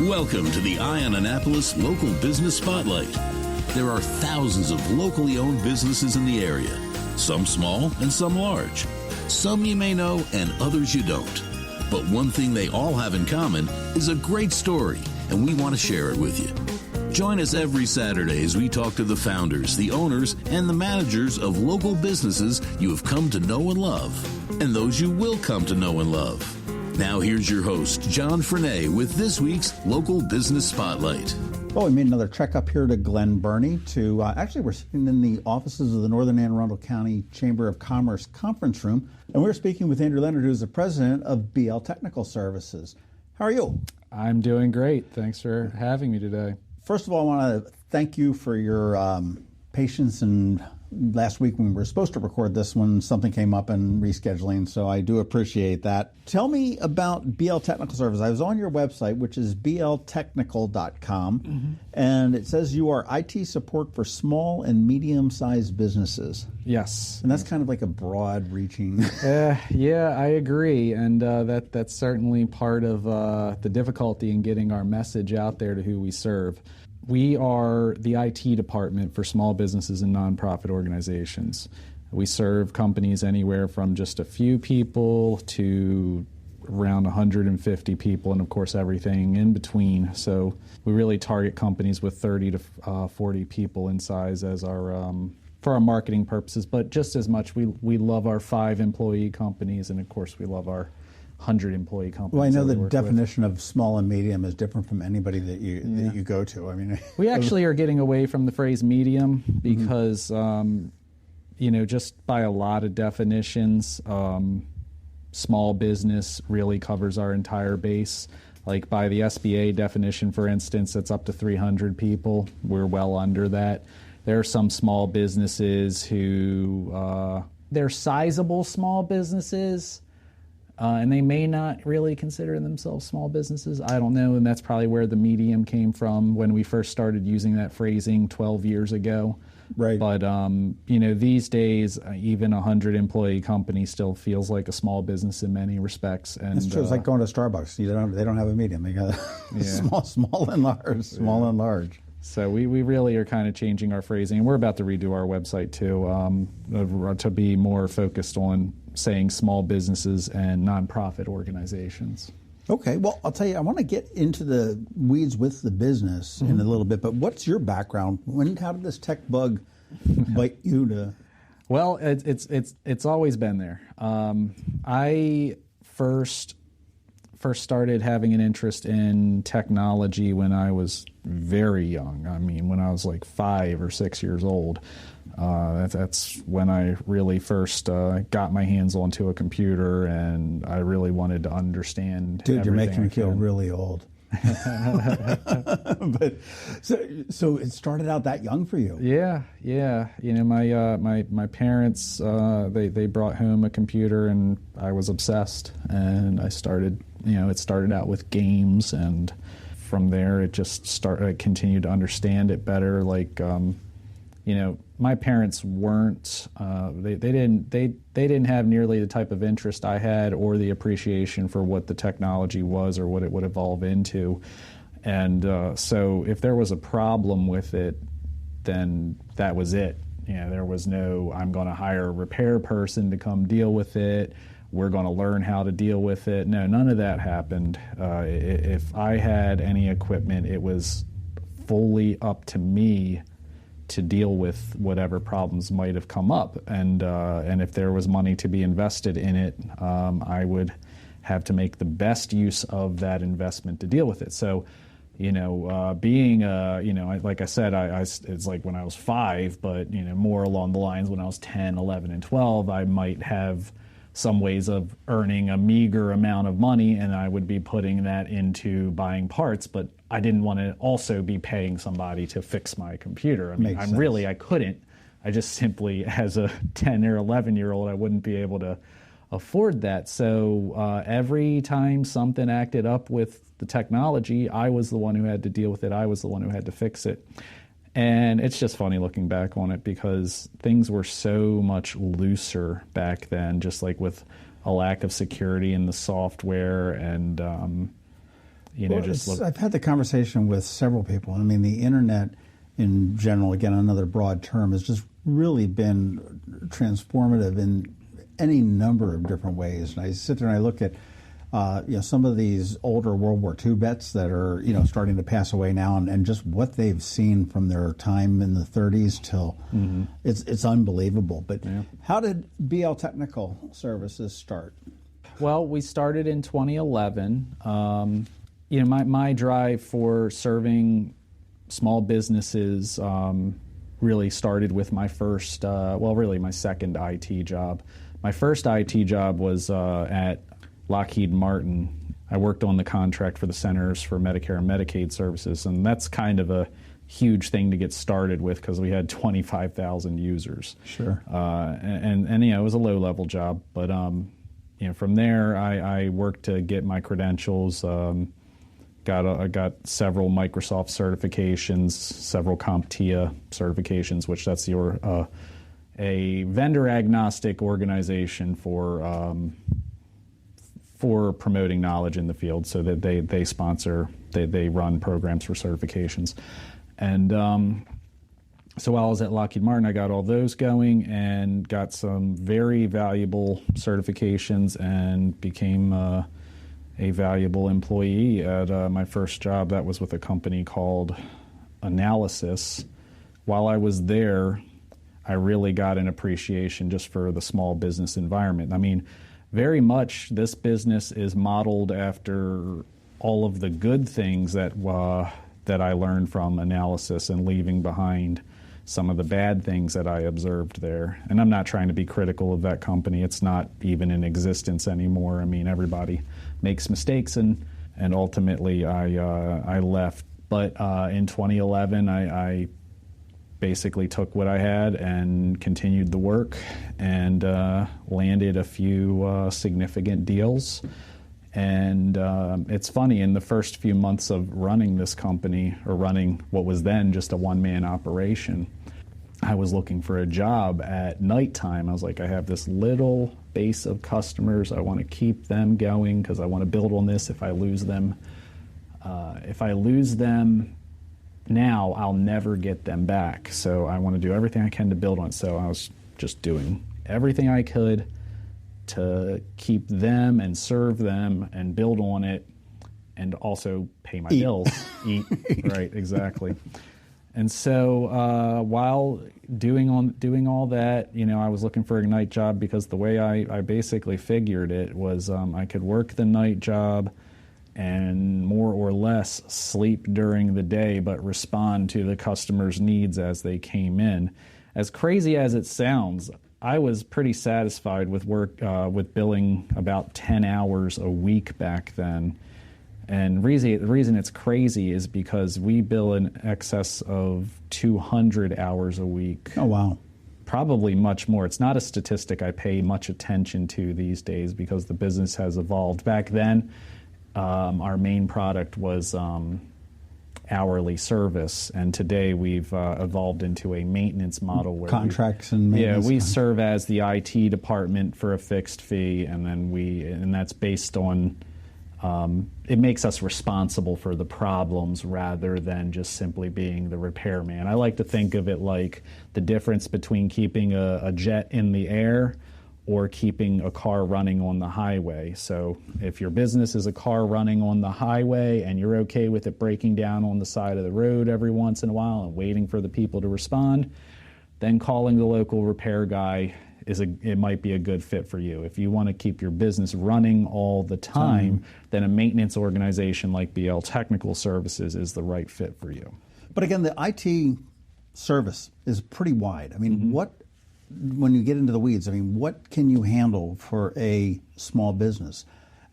Welcome to the Eye on Annapolis Local Business Spotlight. There are thousands of locally owned businesses in the area, some small and some large. Some you may know and others you don't. But one thing they all have in common is a great story, and we want to share it with you. Join us every Saturday as we talk to the founders, the owners, and the managers of local businesses you have come to know and love, and those you will come to know and love. Now here's your host, John Frenay, with this week's Local Business Spotlight. Well, we made another trek up here to Glen Burnie to, actually we're sitting in the offices of the Northern Anne Arundel County Chamber of Commerce conference room, and we're speaking with Andrew Leonard, who's the president of BL Technical Services. How are you? I'm doing great. Thanks for having me today. First of all, I want to thank you for your patience, and last week when we were supposed to record this one, something came up in rescheduling, so I do appreciate that. Tell me about BL Technical Services. I was on your website, which is bltechnical.com, and it says you are IT support for small and medium-sized businesses. Yes. And that's kind of like a broad-reaching... Yeah, I agree, and that's certainly part of the difficulty in getting our message out there to who we serve. We are the IT department for small businesses and nonprofit organizations. We serve companies anywhere from just a few people to around 150 people, and of course everything in between. So we really target companies with 30 to 40 people in size as our for our marketing purposes. But just as much, we love our 5-employee companies, and of course we love our 100-employee companies. Well, I know the definition of small and medium is different from anybody that you go to. I mean, we actually are getting away from the phrase medium because, just by a lot of definitions, small business really covers our entire base. Like by the SBA definition, for instance, it's up to 300 people. We're well under that. There are some small businesses who they're sizable small businesses. And they may not really consider themselves small businesses. I don't know, and that's probably where the medium came from when we first started using that phrasing 12 years ago. Right. But, these days, even a 100-employee company still feels like a small business in many respects. And it's true. It's like going to Starbucks. They don't have a medium. They got small and large, and large. So we really are kind of changing our phrasing. And we're about to redo our website, too, to be more focused on saying small businesses and nonprofit organizations. Okay, well, I'll tell you, I want to get into the weeds with the business in a little bit, but what's your background? How did this tech bug bite you to? Well, it's always been there. I first started having an interest in technology when I was very young. I mean, when I was like 5 or 6 years old. That's when I really first got my hands onto a computer, and I really wanted to understand. Dude, you're making me feel really old. But so it started out that young for you. Yeah. My parents they brought home a computer, and I was obsessed. And I started. It started out with games, and from there it just I continued to understand it better. Like. My parents weren't. They didn't have nearly the type of interest I had, or the appreciation for what the technology was, or what it would evolve into. And so, if there was a problem with it, then that was it. There was no, I'm going to hire a repair person to come deal with it. We're going to learn how to deal with it. No, none of that happened. If I had any equipment, it was fully up to me to deal with whatever problems might have come up, and if there was money to be invested in it, I would have to make the best use of that investment to deal with it. So, being like I said, it's like when I was 5, but more along the lines when I was 10, 11, and 12, I might have some ways of earning a meager amount of money, and I would be putting that into buying parts, but I didn't want to also be paying somebody to fix my computer. I mean, I couldn't. I just simply, as a 10 or 11-year-old, I wouldn't be able to afford that. So every time something acted up with the technology, I was the one who had to deal with it. I was the one who had to fix it. And it's just funny looking back on it because things were so much looser back then, just like with a lack of security in the software and I've had the conversation with several people. I mean, the internet in general, again, another broad term, has just really been transformative in any number of different ways. And I sit there and I look at some of these older World War II vets that are starting to pass away now, and just what they've seen from their time in the 30s till it's unbelievable. But how did BL Technical Services start? Well, we started in 2011. My drive for serving small businesses really started with my first, my second IT job. My first IT job was at Lockheed Martin. I worked on the contract for the Centers for Medicare and Medicaid Services, and that's kind of a huge thing to get started with because we had 25,000 users. Sure. And it was a low-level job, but from there I worked to get my credentials. I got several Microsoft certifications, several CompTIA certifications, which that's a vendor agnostic organization for promoting knowledge in the field, so that they sponsor, they run programs for certifications. And so while I was at Lockheed Martin, I got all those going and got some very valuable certifications and became a valuable employee at my first job. That was with a company called Analysis. While I was there, I really got an appreciation just for the small business environment. I mean, very much this business is modeled after all of the good things that I learned from Analysis, and leaving behind some of the bad things that I observed there. And I'm not trying to be critical of that company. It's not even in existence anymore. I mean, everybody makes mistakes, and ultimately I left. But in 2011, I basically took what I had and continued the work, and landed a few significant deals. And it's funny, in the first few months of running this company, or running what was then just a one-man operation, I was looking for a job at nighttime. I was like, I have this little base of customers. I want to keep them going because I want to build on this. If I lose them now, I'll never get them back. So I want to do everything I can to build on it. So I was just doing everything I could to keep them and serve them and build on it, and also pay my bills. Eat. Right, exactly. And so while doing all that, I was looking for a night job, because the way I basically figured it was I could work the night job and more or less sleep during the day, but respond to the customer's needs as they came in. As crazy as it sounds, I was pretty satisfied with work, with billing about 10 hours a week back then. And the reason it's crazy is because we bill in excess of 200 hours a week. Oh, wow. Probably much more. It's not a statistic I pay much attention to these days, because the business has evolved. Back then, our main product was hourly service, and today we've evolved into a maintenance model where contracts and maintenance. Yeah, we serve as the IT department for a fixed fee, and then that's based on it makes us responsible for the problems rather than just simply being the repairman. I like to think of it like the difference between keeping a jet in the air or keeping a car running on the highway. So if your business is a car running on the highway and you're okay with it breaking down on the side of the road every once in a while and waiting for the people to respond, then calling the local repair guy it might be a good fit for you. If you want to keep your business running all the time, then a maintenance organization like BL Technical Services is the right fit for you. But again, the IT service is pretty wide. I mean, when you get into the weeds, what can you handle for a small business?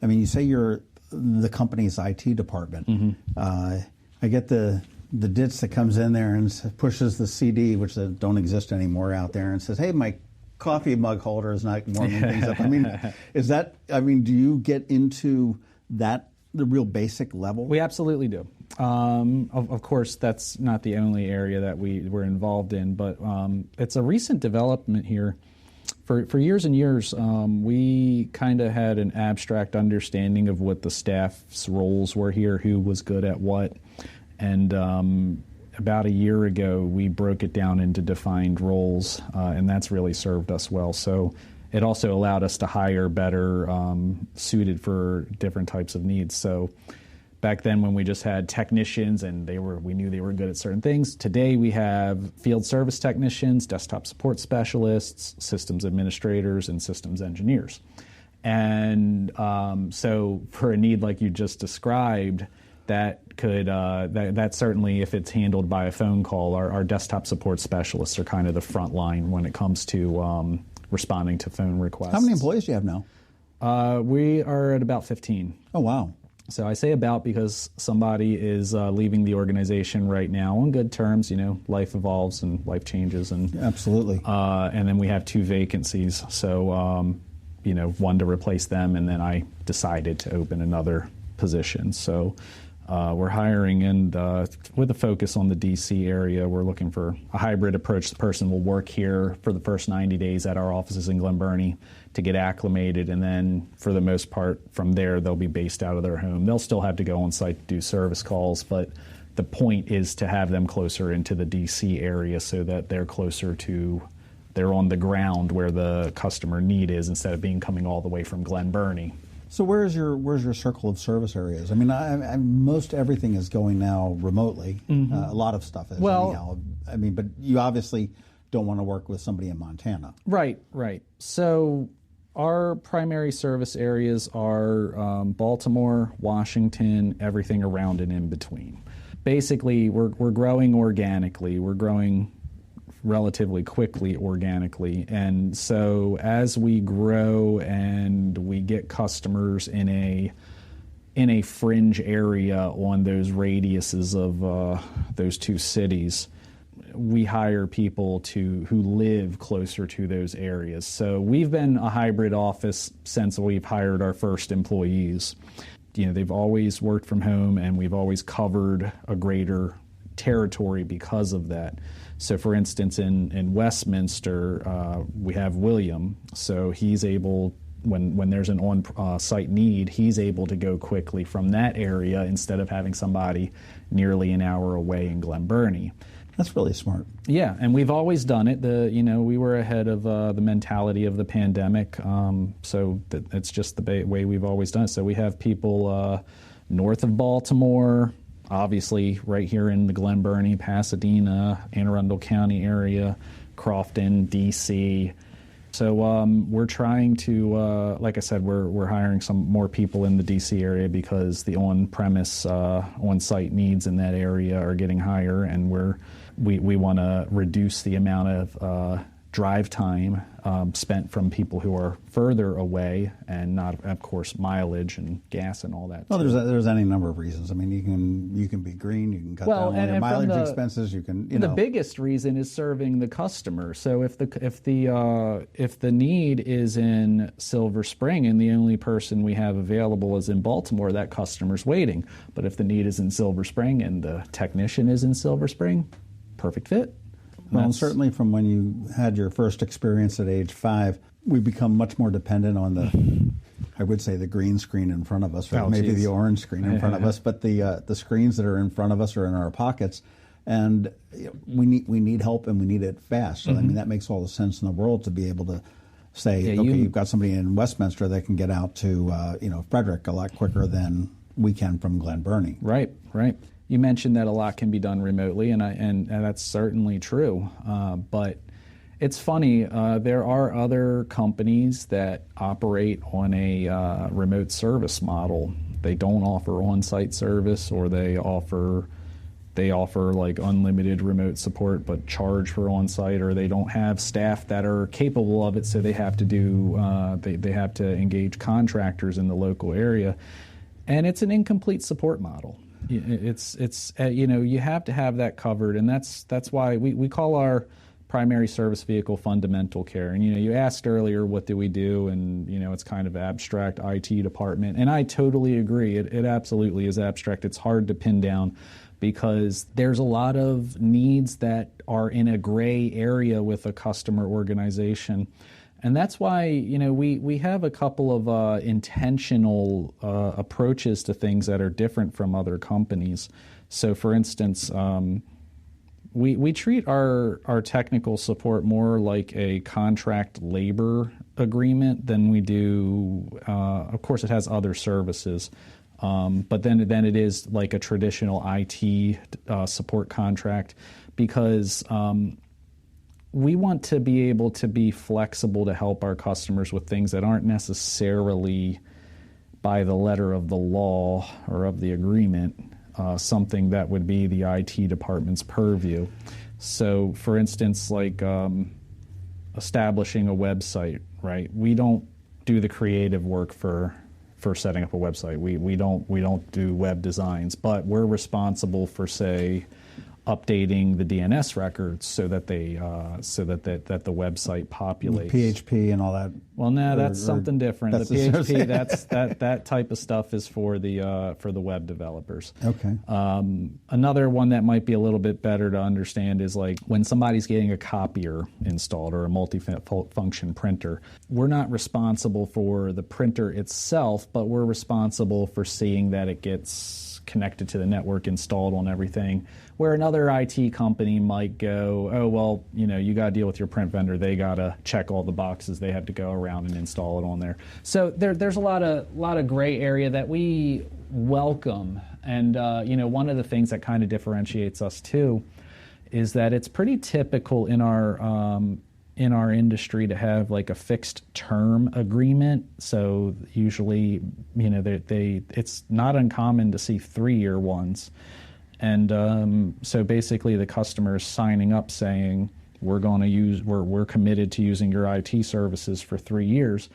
I mean, you say you're the company's IT department. I get the ditz that comes in there and pushes the CD, which don't exist anymore out there, and says, "Hey, my coffee mug holder is not warming things up." Do you get into that, the real basic level? We absolutely do. Of course, that's not the only area that we're involved in, but it's a recent development here For years and years, we kind of had an abstract understanding of what the staff's roles were here, who was good at what. And about a year ago, we broke it down into defined roles, and that's really served us well. So it also allowed us to hire better suited for different types of needs. So back then when we just had technicians and we knew they were good at certain things, today we have field service technicians, desktop support specialists, systems administrators, and systems engineers. And so for a need like you just described, that certainly, if it's handled by a phone call, our desktop support specialists are kind of the front line when it comes to responding to phone requests. How many employees do you have now? We are at about 15. Oh, wow. So I say about because somebody is leaving the organization right now on good terms. You know, life evolves and life changes. And absolutely. And then we have 2 vacancies. So, one to replace them, and then I decided to open another position. So we're hiring, and with a focus on the D.C. area, we're looking for a hybrid approach. The person will work here for the first 90 days at our offices in Glen Burnie to get acclimated, and then for the most part from there they'll be based out of their home. They'll still have to go on site to do service calls, but the point is to have them closer into the D.C. area so that they're they're on the ground where the customer need is instead of coming all the way from Glen Burnie. So where's your circle of service areas? I mean, most everything is going now remotely. Mm-hmm. A lot of stuff is anyhow. I mean, but you obviously don't want to work with somebody in Montana. Right. So our primary service areas are Baltimore, Washington, everything around and in between. Basically, we're growing organically. We're growing relatively quickly organically. And so as we grow and we get customers in a fringe area on those radiuses of those 2 cities, we hire people who live closer to those areas. So we've been a hybrid office since we've hired our first employees. You know, they've always worked from home, and we've always covered a greater territory because of that. So, for instance, in Westminster, we have William. So he's able, when there's an on-site need, he's able to go quickly from that area instead of having somebody nearly an hour away in Glen Burnie. That's really smart. Yeah, and we've always done it. We were ahead of the mentality of the pandemic. So it's just the way we've always done it. So we have people north of Baltimore, obviously right here in the Glen Burnie, Pasadena, Anne Arundel County area, Crofton, D.C. So we're trying to, like I said, we're hiring some more people in the D.C. area because the on-premise, on-site needs in that area are getting higher, and we want to reduce the amount of drive time spent from people who are further away, and not, of course, mileage and gas and all that. Well, there's any number of reasons. I mean, you can be green, you can cut down on your mileage expenses. You can, the biggest reason is serving the customer. So if the need is in Silver Spring and the only person we have available is in Baltimore, that customer's waiting. But if the need is in Silver Spring and the technician is in Silver Spring, perfect fit. Well, and certainly from when you had your first experience at age 5, we've become much more dependent on I would say the green screen in front of us, or maybe the orange screen in front of us, but the screens that are in front of us are in our pockets, and we need help, and we need it fast. So I mean, that makes all the sense in the world to be able to say, you've got somebody in Westminster that can get out to Frederick a lot quicker than we can from Glen Burnie. Right. You mentioned that a lot can be done remotely, and that's certainly true. But it's funny, there are other companies that operate on a remote service model. They don't offer on-site service, or they offer like unlimited remote support but charge for on-site, or they don't have staff that are capable of it, so they have to they have to engage contractors in the local area, and it's an incomplete support model. It's you have to have that covered, and that's why we call our primary service vehicle fundamental care. And you asked earlier, what do we do? And it's kind of abstract, IT department, and I totally agree. It absolutely is abstract. It's hard to pin down because there's a lot of needs that are in a gray area with a customer organization. And that's why, we have a couple of intentional approaches to things that are different from other companies. So, for instance, we treat our technical support more like a contract labor agreement than we do. Of course, it has other services, but then it is like a traditional IT support contract, because we want to be able to be flexible to help our customers with things that aren't necessarily by the letter of the law or of the agreement, something that would be the IT department's purview. So, for instance, like establishing a website, right? We don't do the creative work for setting up a website. We don't do web designs, but we're responsible for, say, updating the DNS records so that the website populates. PHP and all that. Well, no, that's something different. That's the PHP, that type of stuff is for the web developers. Okay. Another one that might be a little bit better to understand is like when somebody's getting a copier installed or a multi-function printer. We're not responsible for the printer itself, but we're responsible for seeing that it gets connected to the network, installed on everything, where another IT company might go, oh, well, you got to deal with your print vendor. They got to check all the boxes. They have to go around and install it on there. So there's a lot of gray area that we welcome. And, one of the things that kind of differentiates us, too, is that it's pretty typical in our industry to have like a fixed term agreement. So usually, it's not uncommon to see 3-year ones. And so basically the customer is signing up saying, we're committed to using your IT services for 3 years.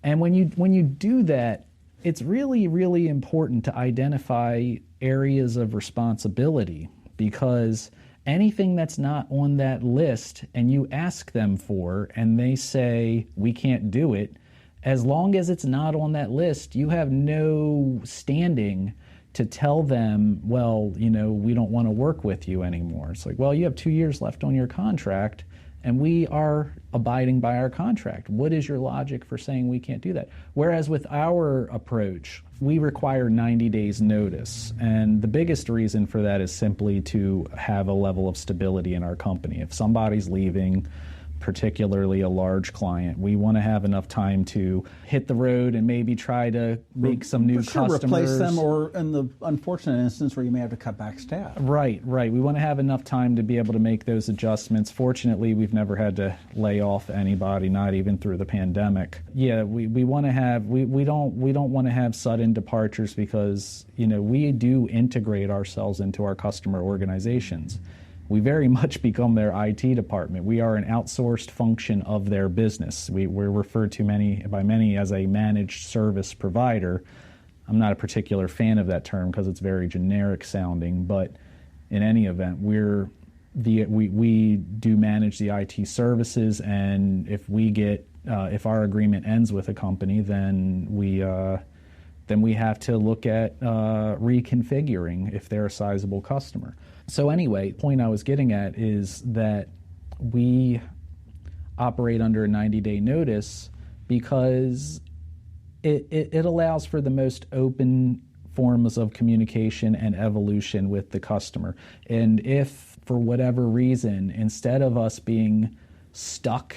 And when you do that, it's really, really important to identify areas of responsibility, because anything that's not on that list and you ask them for and they say we can't do it, as long as it's not on that list, you have no standing to tell them, well, we don't want to work with you anymore. It's like, well, you have 2 years left on your contract and we are abiding by our contract. What is your logic for saying we can't do that? Whereas with our approach, we require 90 days notice. And the biggest reason for that is simply to have a level of stability in our company. If somebody's leaving, particularly a large client, we want to have enough time to hit the road and maybe try to make some new customers. Replace them, or in the unfortunate instance where you may have to cut back staff. Right. We want to have enough time to be able to make those adjustments. Fortunately, we've never had to lay off anybody, not even through the pandemic. Yeah, we want to have, we don't want to have sudden departures, because, we do integrate ourselves into our customer organizations. We very much become their IT department. We are an outsourced function of their business. We're referred to by many as a managed service provider. I'm not a particular fan of that term because it's very generic sounding, but in any event, we do manage the IT services, and if our agreement ends with a company, then we have to look at reconfiguring if they're a sizable customer. So anyway, the point I was getting at is that we operate under a 90-day notice because it allows for the most open forms of communication and evolution with the customer. And if, for whatever reason, instead of us being stuck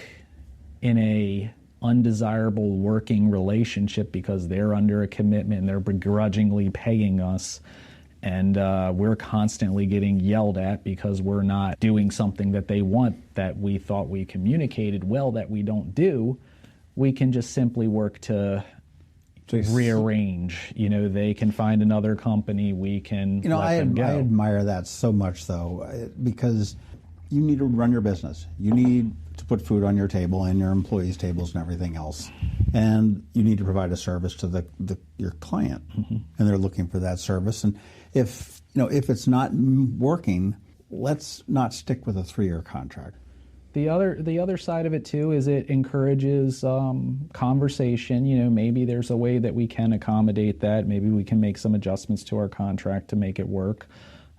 in a undesirable working relationship because they're under a commitment and they're begrudgingly paying us, and we're constantly getting yelled at because we're not doing something that they want that we thought we communicated well that we don't do, we can just simply work to rearrange. They can find another company, we can let them go. I admire that so much, though, because you need to run your business. You need to put food on your table and your employees' tables and everything else. And you need to provide a service to your client, mm-hmm. and they're looking for that service. And if it's not working, let's not stick with a 3-year contract. The other side of it too is it encourages conversation. Maybe there's a way that we can accommodate that. Maybe we can make some adjustments to our contract to make it work,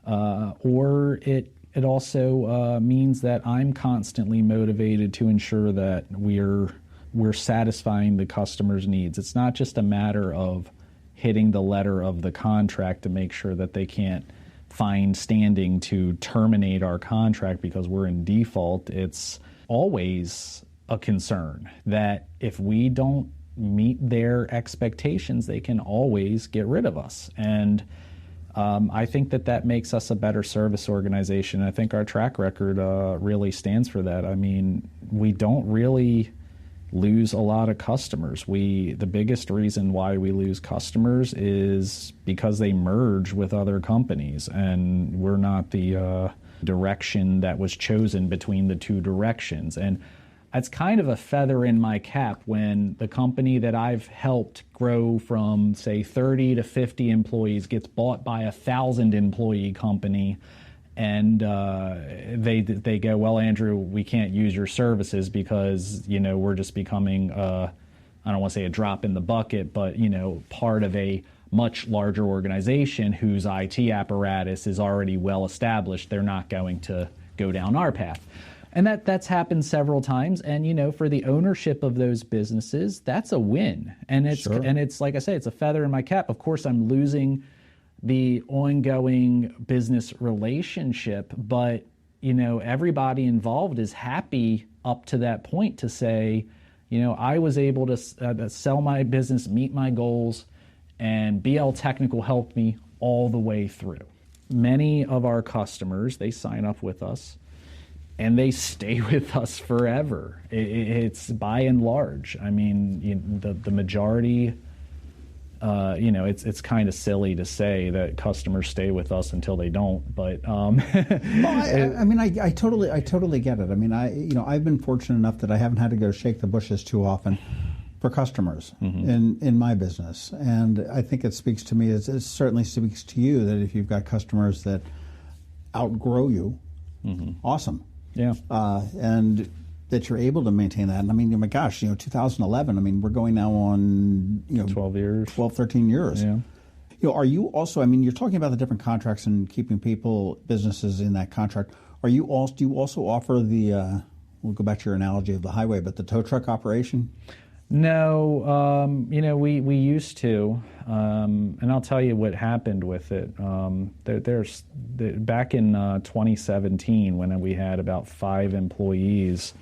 or it also means that I'm constantly motivated to ensure that we're we're satisfying the customer's needs. It's not just a matter of hitting the letter of the contract to make sure that they can't find standing to terminate our contract because we're in default. It's always a concern that if we don't meet their expectations, they can always get rid of us. And I think that makes us a better service organization. I think our track record really stands for that. I mean, we don't really lose a lot of customers. The biggest reason why we lose customers is because they merge with other companies, and we're not the direction that was chosen between the two directions. And it's kind of a feather in my cap when the company that I've helped grow from, say, 30 to 50 employees gets bought by 1,000-employee company, and they go, well, Andrew, we can't use your services because, we're just becoming, I don't want to say a drop in the bucket, but, part of a much larger organization whose IT apparatus is already well established. They're not going to go down our path. And that's happened several times. And, for the ownership of those businesses, that's a win. And it's like I say, it's a feather in my cap. Of course, I'm losing the ongoing business relationship, but, everybody involved is happy up to that point to say, I was able to sell my business, meet my goals, and BL Technical helped me all the way through. Many of our customers, they sign up with us, and they stay with us forever. It's by and large. I mean, the majority, it's kind of silly to say that customers stay with us until they don't. But I totally get it. I mean, I've been fortunate enough that I haven't had to go shake the bushes too often for customers in my business, and I think it speaks to me. It certainly speaks to you that if you've got customers that outgrow you, awesome. Yeah. And that you're able to maintain that. And I mean, my gosh, 2011, I mean, we're going now on, 12 years. 12, 13 years. Yeah. Are you also, I mean, you're talking about the different contracts and keeping businesses in that contract. Do you also offer the, we'll go back to your analogy of the highway, but the tow truck operation? No, we used to, and I'll tell you what happened with it. Back in 2017, when we had about 5 employees,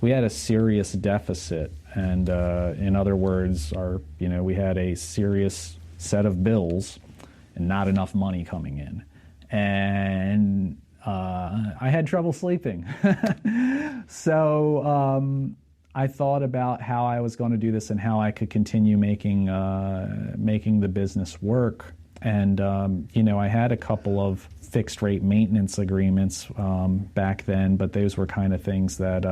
we had a serious deficit, and in other words, we had a serious set of bills and not enough money coming in, and I had trouble sleeping, so. I thought about how I was going to do this and how I could continue making the business work. And, I had a couple of fixed rate maintenance agreements back then, but those were kind of things that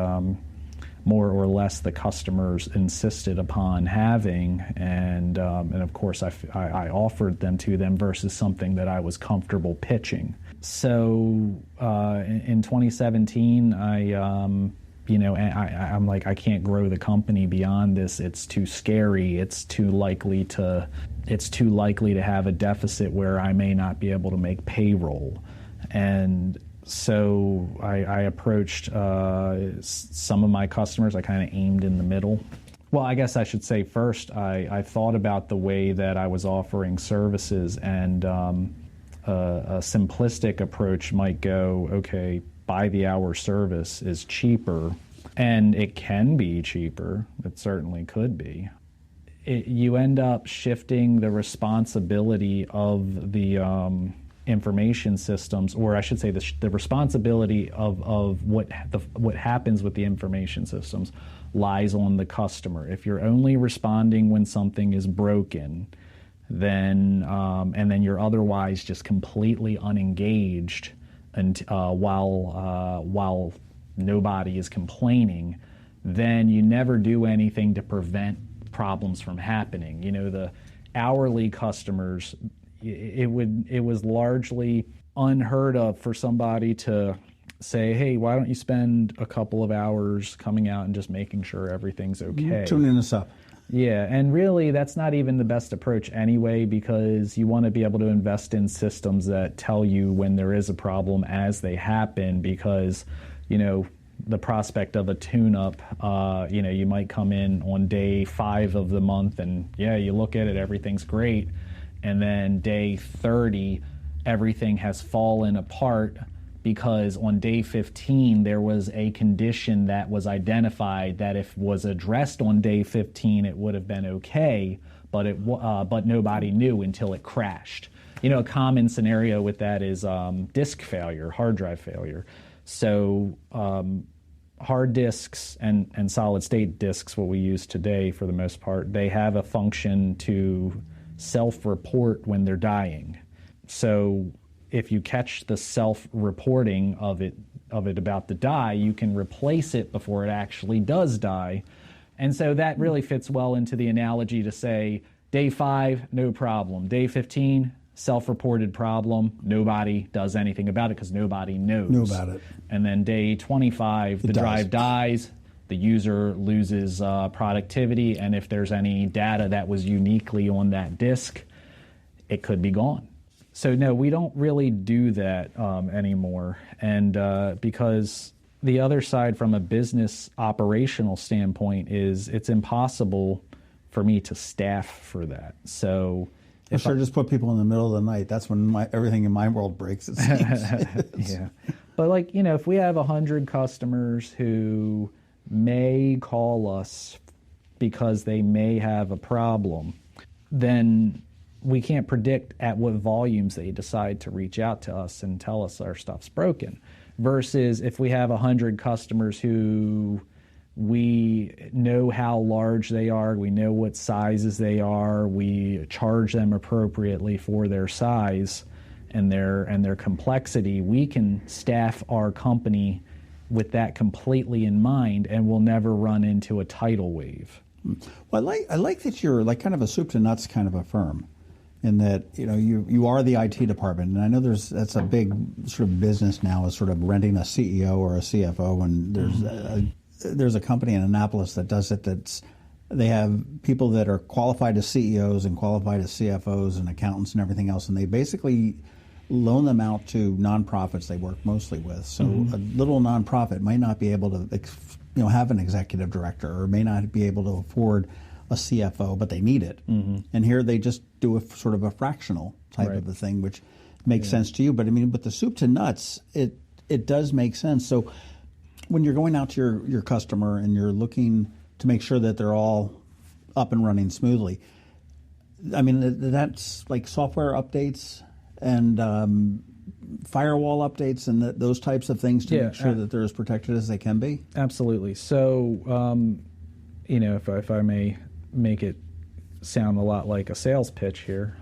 more or less the customers insisted upon having. And of course, I offered them to them versus something that I was comfortable pitching. So in 2017, I'm like, I can't grow the company beyond this. It's too scary. It's too likely to have a deficit where I may not be able to make payroll. And so I approached some of my customers. I kind of aimed in the middle. Well, I guess I should say first, I thought about the way that I was offering services, and a simplistic approach might go, okay, by the hour service is cheaper, and it can be cheaper. It certainly could be. You end up shifting the responsibility of the information systems, or I should say the responsibility of what happens with the information systems lies on the customer. If you're only responding when something is broken, then and then you're otherwise just completely unengaged, and while nobody is complaining, then you never do anything to prevent problems from happening. The hourly customers, it was largely unheard of for somebody to say, hey, why don't you spend a couple of hours coming out and just making sure everything's okay? Tuning us up. Yeah, and really that's not even the best approach anyway, because you want to be able to invest in systems that tell you when there is a problem as they happen, because, the prospect of a tune-up. You might come in on day 5 of the month, and you look at it, everything's great, and then day 30, everything has fallen apart because on day 15 there was a condition that was identified that if was addressed on day 15 it would have been okay, but nobody knew until it crashed. A common scenario with that is disk failure, hard drive failure. So hard disks and solid state disks, what we use today for the most part, they have a function to self-report when they're dying. So if you catch the self-reporting of it about to die, you can replace it before it actually does die. And so that really fits well into the analogy to say, day 5, no problem. Day 15, self-reported problem. Nobody does anything about it because nobody knows about it. And then day 25, the drive dies. The user loses productivity. And if there's any data that was uniquely on that disk, it could be gone. So no, we don't really do that anymore. And because the other side from a business operational standpoint is it's impossible for me to staff for that. So if I just put people in the middle of the night, that's when everything in my world breaks, it seems. Yeah. But if we have 100 customers who may call us because they may have a problem, then we can't predict at what volumes they decide to reach out to us and tell us our stuff's broken. Versus if we have 100 customers who we know how large they are, we know what sizes they are, we charge them appropriately for their size and their complexity, we can staff our company with that completely in mind, and we'll never run into a tidal wave. Well, I like that you're like kind of a soup to nuts kind of a firm, in that you are the IT department, and I know that's a big sort of business now, is sort of renting a CEO or a CFO, and there's a company in Annapolis that does it. They have people that are qualified as CEOs and qualified as CFOs and accountants and everything else, and they basically loan them out to nonprofits they work mostly with. So a little nonprofit might not be able to have an executive director, or may not be able to afford a CFO, but they need it. And here they just do a sort of a fractional type of a thing, which makes sense to you. But I mean, with the soup to nuts, it does make sense. So when you're going out to your customer and you're looking to make sure that they're all up and running smoothly, I mean, that's like software updates and firewall updates and those types of things to make sure that they're as protected as they can be? Absolutely. So, if I may make it sound a lot like a sales pitch here.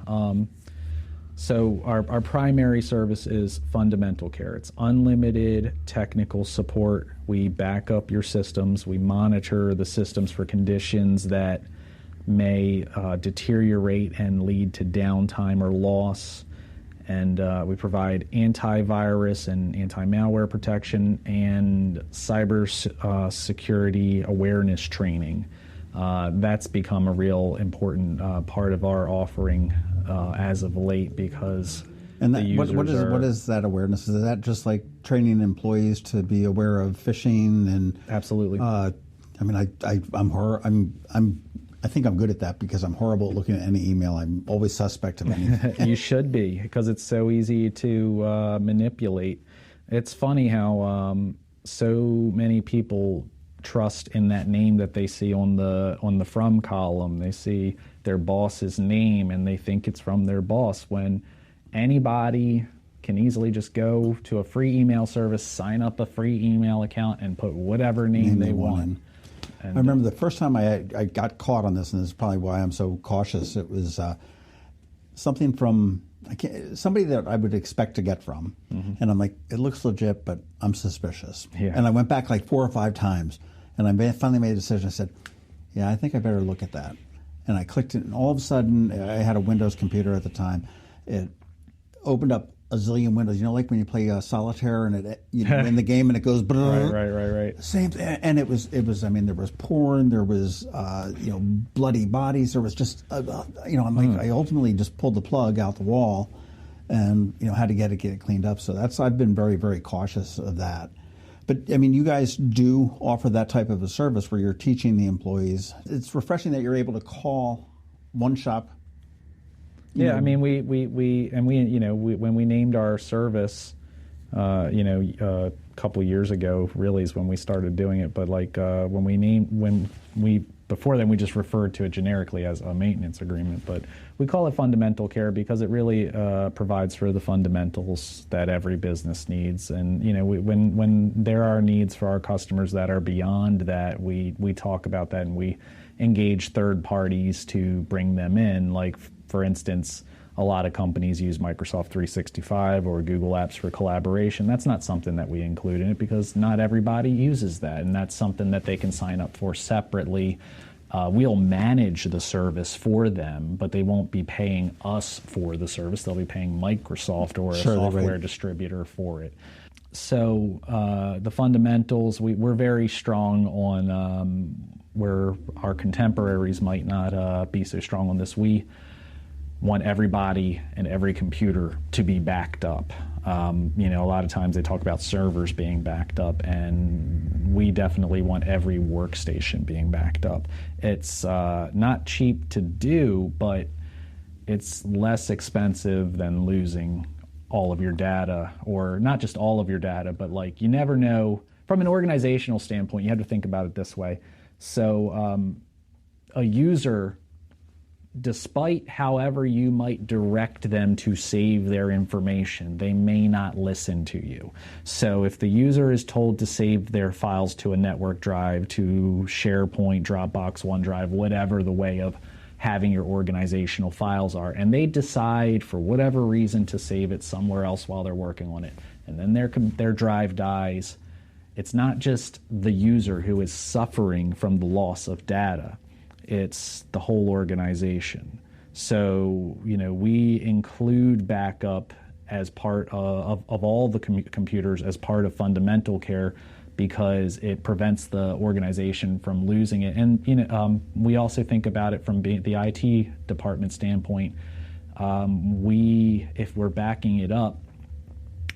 So our primary service is fundamental care. It's unlimited technical support. We back up your systems. We monitor the systems for conditions that may deteriorate and lead to downtime or loss. And we provide antivirus and anti-malware protection and cyber security awareness training. That's become a real important part of our offering as of late, because and that, the users what is that awareness? Is that just like training employees to be aware of phishing and? Absolutely. I mean, I think I'm good at that because I'm horrible at looking at any email. I'm always suspect of anything. You should be, because it's so easy to manipulate. It's funny how so many people trust in that name that they see on the from column. They see their boss's name and they think it's from their boss, when anybody can easily just go to a free email service, sign up a free email account, and put whatever name they want. I remember the first time I got caught on this, and this is probably why I'm so cautious. It was something from somebody that I would expect to get from, and I'm like, it looks legit, but I'm suspicious. Yeah. And I went back like 4 or 5 times, and I finally made a decision. I said, yeah, I think I better look at that. And I clicked it, and all of a sudden, I had a Windows computer at the time. It opened up a zillion windows. like when you play solitaire and you win the game and it goes right. Same thing. And it was. I mean, there was porn. There was bloody bodies. There was just I'm like, I ultimately just pulled the plug out the wall, and had to get it cleaned up. So I've been very, very cautious of that. But, I mean, you guys do offer that type of a service where you're teaching the employees. It's refreshing that you're able to call one shop. I mean, when we named our service, a couple of years ago, really is when we started doing it. But before then, we just referred to it generically as a maintenance agreement. But we call it fundamental care because it really provides for the fundamentals that every business needs. And, when there are needs for our customers that are beyond that, we talk about that and we engage third parties to bring them in. Like, for instance, a lot of companies use Microsoft 365 or Google Apps for collaboration. That's not something that we include in it because not everybody uses that, and that's something that they can sign up for separately. We'll manage the service for them, but they won't be paying us for the service. They'll be paying Microsoft or a software distributor for it. So the fundamentals, we're very strong on where our contemporaries might not be so strong on this. We want everybody and every computer to be backed up. A lot of times they talk about servers being backed up, and we definitely want every workstation being backed up. It's not cheap to do, but it's less expensive than losing all of your data, or not just all of your data, but like you never know. From an organizational standpoint, you have to think about it this way. So a user, despite however you might direct them to save their information, they may not listen to you. So if the user is told to save their files to a network drive, to SharePoint, Dropbox, OneDrive, whatever the way of having your organizational files are, and they decide for whatever reason to save it somewhere else while they're working on it, and then their drive dies, it's not just the user who is suffering from the loss of data. It's the whole organization. So, we include backup as part of all the computers as part of fundamental care because it prevents the organization from losing it. And, we also think about it from the IT department standpoint. If we're backing it up,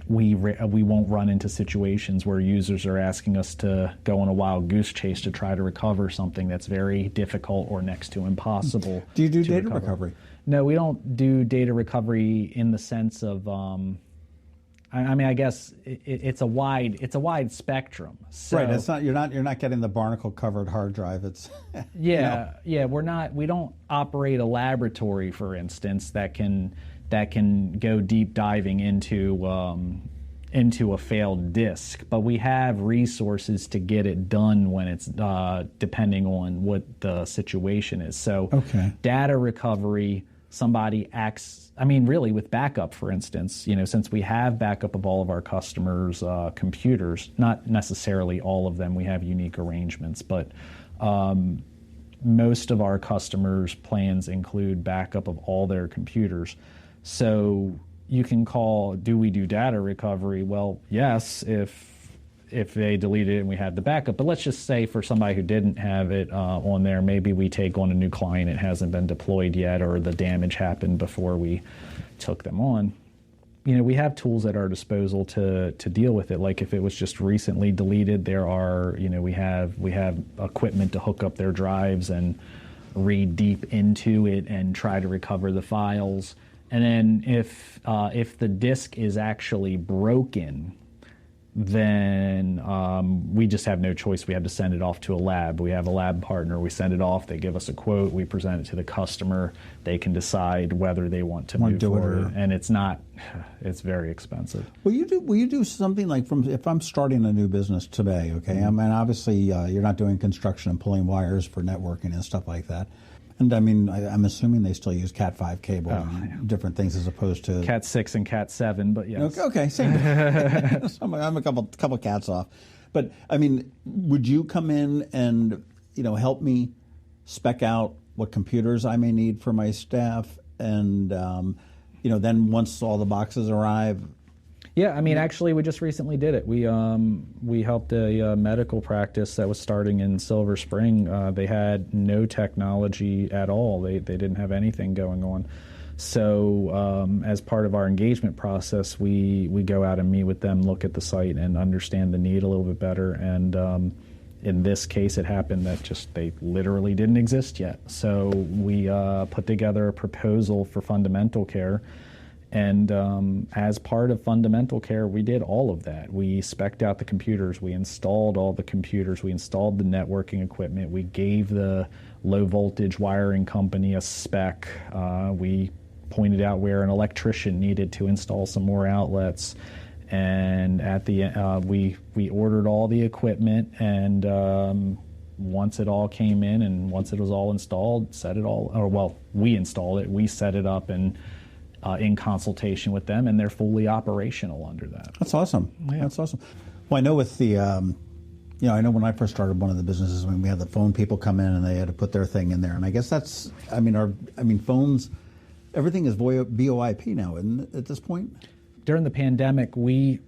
we won't run into situations where users are asking us to go on a wild goose chase to try to recover something that's very difficult or next to impossible. Do you do data recovery? No, we don't do data recovery in the sense of. I guess it's a wide spectrum. So, right. It's not. You're not getting the barnacle covered hard drive. It's. Yeah. We don't operate a laboratory, for instance, that can go deep diving into a failed disk, but we have resources to get it done when it's depending on what the situation is. So data recovery, somebody acts, really with backup, for instance, since we have backup of all of our customers' computers, not necessarily all of them, we have unique arrangements, but most of our customers' plans include backup of all their computers. So you can call, do we do data recovery? Well, yes, if they deleted it and we had the backup. But let's just say for somebody who didn't have it on there, maybe we take on a new client, it hasn't been deployed yet, or the damage happened before we took them on. We have tools at our disposal to deal with it. Like if it was just recently deleted, there are, we have equipment to hook up their drives and read deep into it and try to recover the files. And then if the disk is actually broken, then we just have no choice. We have to send it off to a lab. We have a lab partner. We send it off. They give us a quote. We present it to the customer. They can decide whether they want to move forward. And it's very expensive. Will you do something like if I'm starting a new business today? Okay, mm-hmm. Obviously you're not doing construction and pulling wires for networking and stuff like that. And I'm assuming they still use Cat 5 cable and different things as opposed to Cat 6 and Cat 7, but yes. Okay, same. So I'm a couple cats off. But would you come in and help me spec out what computers I may need for my staff, and then once all the boxes arrive? Yeah, actually, we just recently did it. We helped a medical practice that was starting in Silver Spring. They had no technology at all. They didn't have anything going on. So as part of our engagement process, we go out and meet with them, look at the site, and understand the need a little bit better. And in this case, it happened that just they literally didn't exist yet. So we put together a proposal for fundamental care. And as part of fundamental care, we did all of that. We spec'd out the computers. We installed all the computers. We installed the networking equipment. We gave the low voltage wiring company a spec. We pointed out where an electrician needed to install some more outlets. And at the end, we ordered all the equipment, and once it all came in and once it was all installed, we installed it, we set it up, and in consultation with them, and they're fully operational under that. That's awesome. Yeah. That's awesome. Well, I know with the, I know when I first started one of the businesses, when we had the phone people come in and they had to put their thing in there, and I guess that's, phones, everything is VoIP now, isn't it, at this point? During the pandemic, we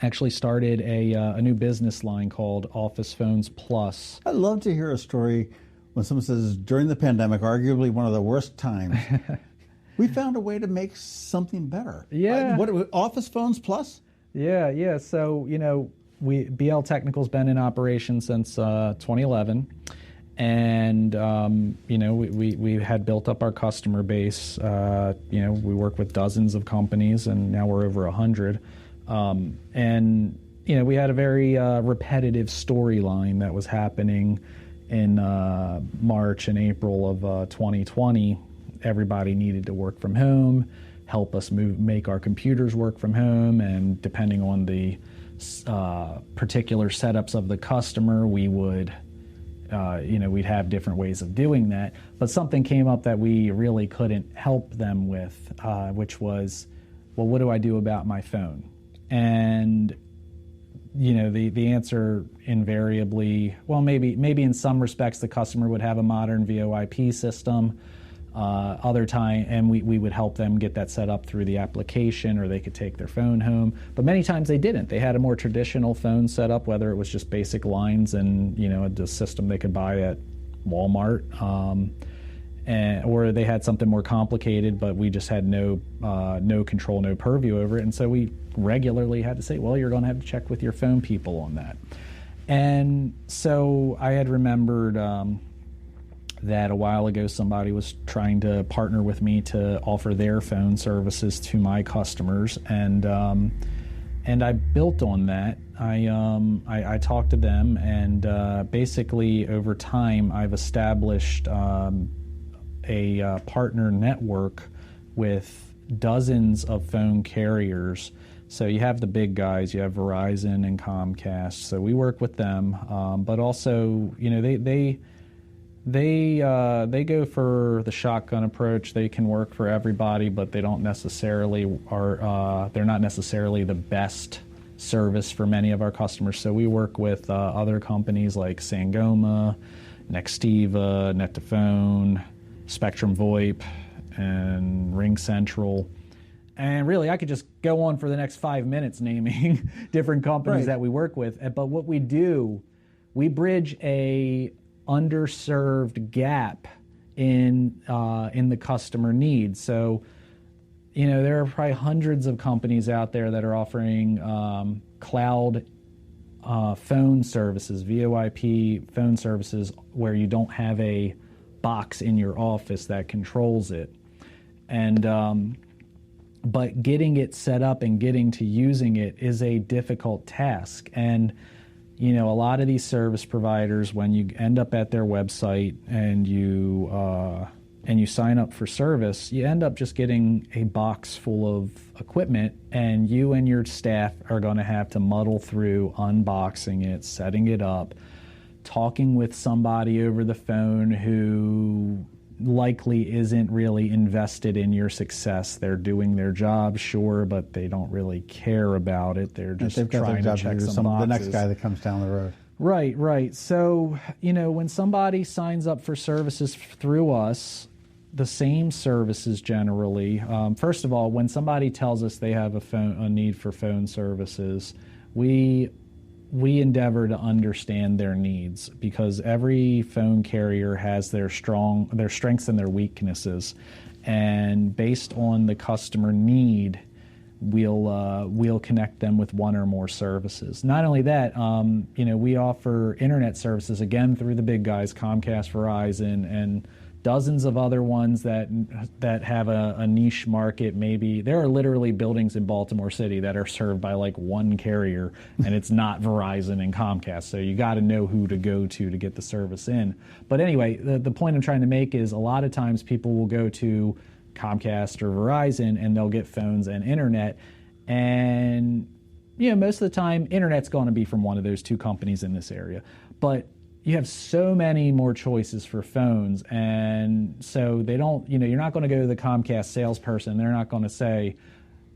actually started a new business line called Office Phones Plus. I'd love to hear a story when someone says, during the pandemic, arguably one of the worst times, we found a way to make something better. Yeah. What Office Phones Plus? Yeah. So, BL Technical's been in operation since 2011. And, we had built up our customer base. We work with dozens of companies, and now we're over 100. We had a very repetitive storyline that was happening in March and April of 2020. Everybody needed to work from home, help us make our computers work from home, and depending on the particular setups of the customer, we would we'd have different ways of doing that. But something came up that we really couldn't help them with, which was, well, what do I do about my phone? And, the answer invariably, well, maybe in some respects the customer would have a modern VoIP system. Other time, and we would help them get that set up through the application, or they could take their phone home. But many times they didn't. They had a more traditional phone set up, whether it was just basic lines and the system they could buy at Walmart, or they had something more complicated, but we just had no control, no purview over it. And so we regularly had to say, well, you're going to have to check with your phone people on that. And so I had remembered that a while ago somebody was trying to partner with me to offer their phone services to my customers, and I built on that. I talked to them, and basically over time I've established a partner network with dozens of phone carriers. So you have the big guys, you have Verizon and Comcast. So we work with them, but also they go for the shotgun approach. They can work for everybody, but they don't necessarily they're not necessarily the best service for many of our customers. So we work with other companies like Sangoma, Nextiva, Net2Phone, Spectrum VoIP, and Ring Central. And really, I could just go on for the next 5 minutes naming different companies that we work with. But what we do, we bridge a underserved gap in the customer needs. So, there are probably hundreds of companies out there that are offering cloud phone services, VoIP phone services, where you don't have a box in your office that controls it. And but getting it set up and getting to using it is a difficult task. And a lot of these service providers, when you end up at their website and you sign up for service, you end up just getting a box full of equipment, and you and your staff are going to have to muddle through unboxing it, setting it up, talking with somebody over the phone who likely isn't really invested in your success. They're doing their job, sure, but they don't really care about it. They're just trying to check some boxes. The next guy that comes down the road. Right. So, when somebody signs up for services through us, the same services generally, first of all, when somebody tells us they have a need for phone services, we endeavor to understand their needs, because every phone carrier has their strengths and their weaknesses. and based on the customer need, we'll connect them with one or more services. Not only that, we offer internet services again through the big guys, Comcast, Verizon, and dozens of other ones that have a niche market. Maybe there are literally buildings in Baltimore City that are served by like one carrier, and it's not Verizon and Comcast. So you got to know who to go to get the service in. But anyway, the point I'm trying to make is a lot of times people will go to Comcast or Verizon and they'll get phones and internet, and most of the time internet's going to be from one of those two companies in this area, but you have so many more choices for phones, and so they don't, you're not going to go to the Comcast salesperson. They're not going to say,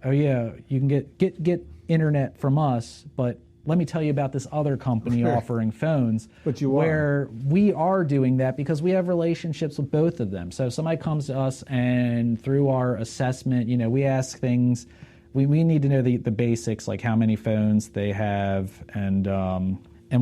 oh yeah, you can get internet from us, but let me tell you about this other company offering phones. But where we are doing that because we have relationships with both of them. So if somebody comes to us and through our assessment, we ask things, we need to know the basics, like how many phones they have and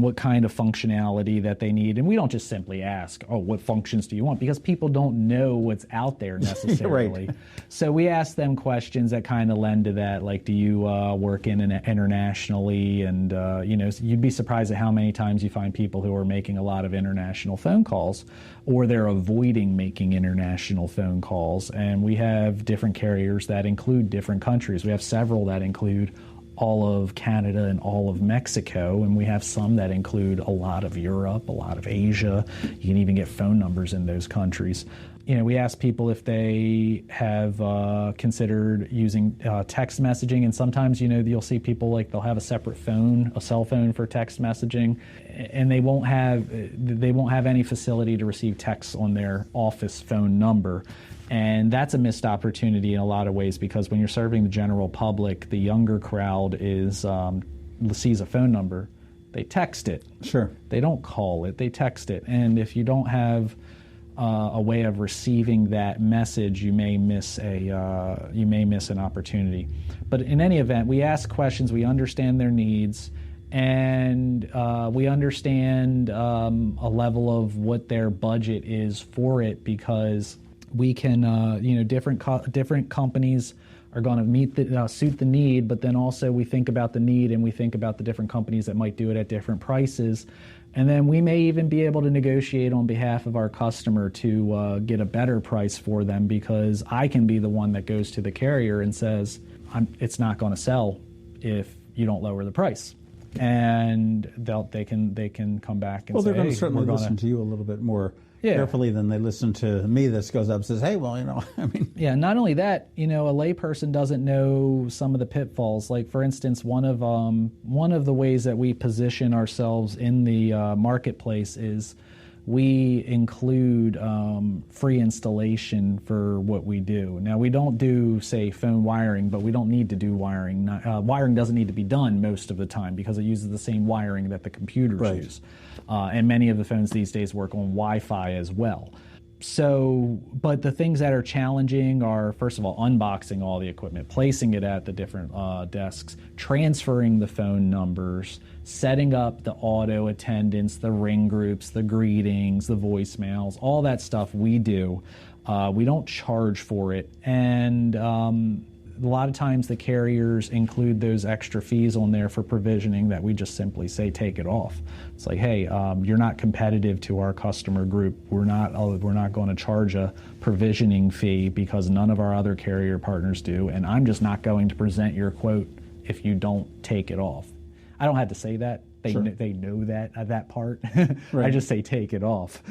what kind of functionality that they need. And we don't just simply ask, oh, what functions do you want? Because people don't know what's out there necessarily. Right. So we ask them questions that kind of lend to that, like, do you work internationally? And, you'd be surprised at how many times you find people who are making a lot of international phone calls, or they're avoiding making international phone calls. And we have different carriers that include different countries. We have several that include all of Canada and all of Mexico, and we have some that include a lot of Europe, a lot of Asia. You can even get phone numbers in those countries. We ask people if they have considered using text messaging, and sometimes, you'll see people like they'll have a separate phone, a cell phone for text messaging, and they won't have any facility to receive texts on their office phone number. And that's a missed opportunity in a lot of ways, because when you're serving the general public, the younger crowd sees a phone number, they text it. Sure. They don't call it, they text it. And if you don't have a way of receiving that message, you may miss an opportunity. But in any event, we ask questions, we understand their needs, and we understand a level of what their budget is for it, because we can, different companies are going to suit the need, but then also we think about the need and we think about the different companies that might do it at different prices. And then we may even be able to negotiate on behalf of our customer to get a better price for them, because I can be the one that goes to the carrier and says, it's not going to sell if you don't lower the price. And they can come back and say, they're going to certainly listen to you a little bit more carefully than they listen to me that goes up and says, hey, Yeah, not only that, a layperson doesn't know some of the pitfalls. Like, for instance, one of the ways that we position ourselves in the marketplace is we include free installation for what we do. Now, we don't do, say, phone wiring, but we don't need to do wiring. Wiring doesn't need to be done most of the time because it uses the same wiring that the computers use. And many of the phones these days work on Wi-Fi as well. So, but the things that are challenging are, first of all, unboxing all the equipment, placing it at the different desks, transferring the phone numbers, setting up the auto attendants, the ring groups, the greetings, the voicemails, all that stuff we do. We don't charge for it. And a lot of times the carriers include those extra fees on there for provisioning that we just simply say, take it off. It's like, hey, you're not competitive to our customer group. We're not going to charge a provisioning fee because none of our other carrier partners do, and I'm just not going to present your quote if you don't take it off. I don't have to say that. They know that part. Right. I just say take it off.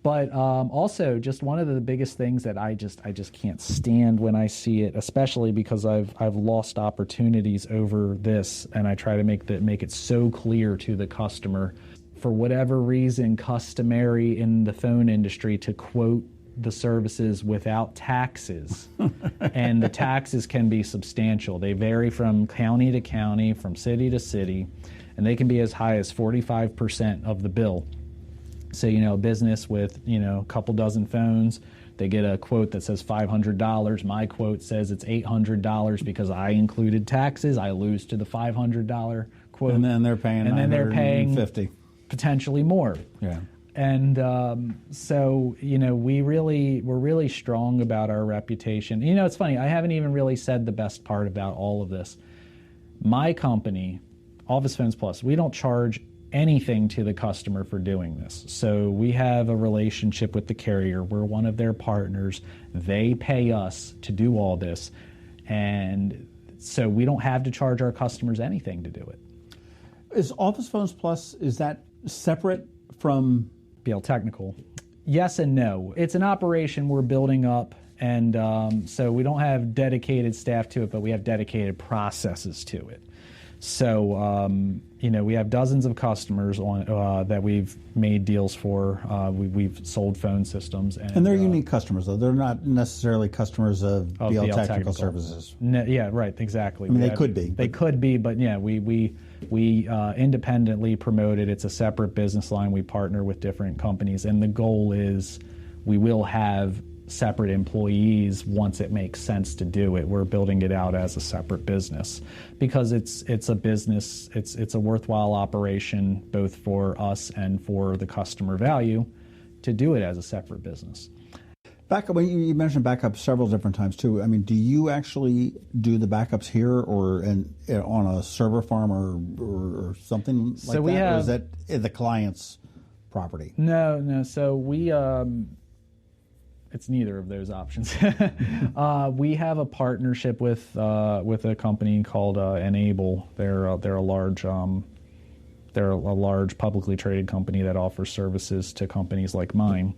But also, just one of the biggest things that I just can't stand when I see it, especially because I've lost opportunities over this, and I try to make it so clear to the customer, for whatever reason, customary in the phone industry to quote the services without taxes, and the taxes can be substantial. They vary from county to county, from city to city, and they can be as high as 45% of the bill. So, a business with, a couple dozen phones, they get a quote that says $500. My quote says it's $800 because I included taxes. I lose to the $500 quote. And then they're paying $950. Potentially more. Yeah. And so, we're really strong about our reputation. It's funny, I haven't even really said the best part about all of this. My company, Office Phones Plus, we don't charge anything to the customer for doing this. So we have a relationship with the carrier. We're one of their partners. They pay us to do all this. And so we don't have to charge our customers anything to do it. Is Office Phones Plus, is that separate from BL Technical? Yes and no. It's an operation we're building up, and so we don't have dedicated staff to it, but we have dedicated processes to it. So, we have dozens of customers on that we've made deals for. We've sold phone systems. And they're unique customers, though. They're not necessarily customers of BL Technical Services. No, yeah, right, exactly. I mean, they could be. They could be, but yeah, we independently promote it. It's a separate business line. We partner with different companies, and the goal is we will have separate employees once it makes sense to do it. We're building it out as a separate business because it's a business, it's a worthwhile operation both for us and for the customer value to do it as a separate business. Backup, well, you mentioned backup several different times too. I mean, do you actually do the backups here or on a server farm or something like that? Or is that the client's property? No. So we it's neither of those options. We have a partnership with a company called Enable. They're a large publicly traded company that offers services to companies like mine,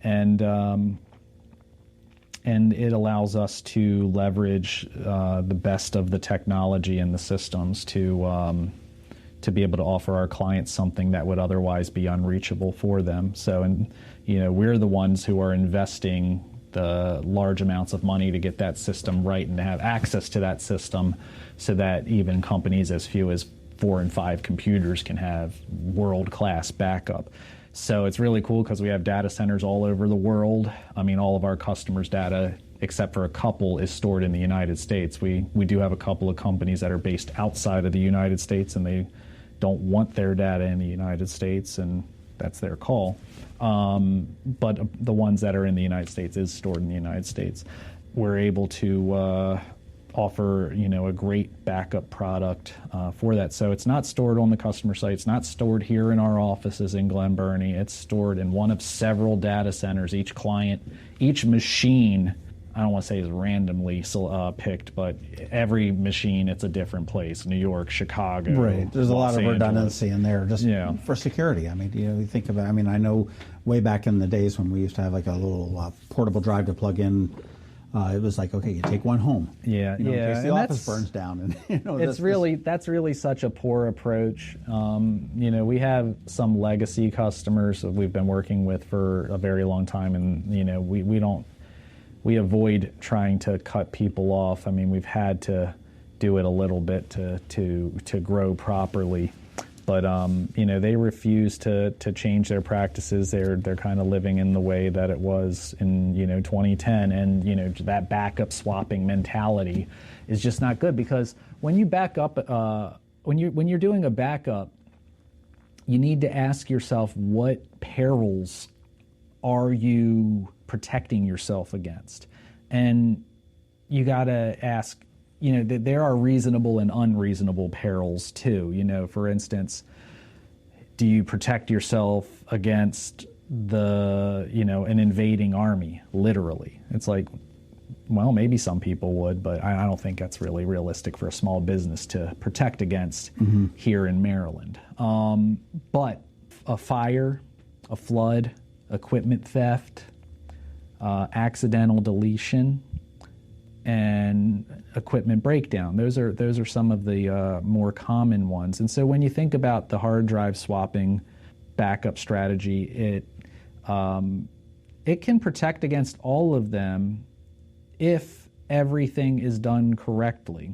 and it allows us to leverage the best of the technology and the systems to be able to offer our clients something that would otherwise be unreachable for them. So, we're the ones who are investing the large amounts of money to get that system right and to have access to that system so that even companies as few as 4 and 5 computers can have world-class backup. So it's really cool because we have data centers all over the world. I mean, all of our customers' data, except for a couple, is stored in the United States. We do have a couple of companies that are based outside of the United States, and they don't want their data in the United States, and that's their call. But the ones that are in the United States is stored in the United States. We're able to offer, a great backup product for that. So it's not stored on the customer site. It's not stored here in our offices in Glen Burnie. It's stored in one of several data centers. Each client, each machine, I don't want to say is randomly picked, but every machine, it's a different place. New York, Chicago. Right. There's a lot of redundancy in there just for security. I mean, you think about it. I mean, I know way back in the days when we used to have like a little portable drive to plug in, it was like, okay, you take one home. Yeah, in case the office burns down. And that's really such a poor approach. We have some legacy customers that we've been working with for a very long time, and we avoid trying to cut people off. I mean, we've had to do it a little bit to grow properly, but they refuse to change their practices. They're kind of living in the way that it was in 2010, and that backup swapping mentality is just not good, because when you back up, when you're doing a backup, you need to ask yourself, what perils are you protecting yourself against? And you got to ask, that there are reasonable and unreasonable perils too. For instance, do you protect yourself against an invading army, literally? It's like, well, maybe some people would, but I don't think that's really realistic for a small business to protect against here in Maryland. But a fire, a flood, equipment theft, accidental deletion, and equipment breakdown. Those are some of the more common ones. And so when you think about the hard drive swapping backup strategy, it can protect against all of them if everything is done correctly.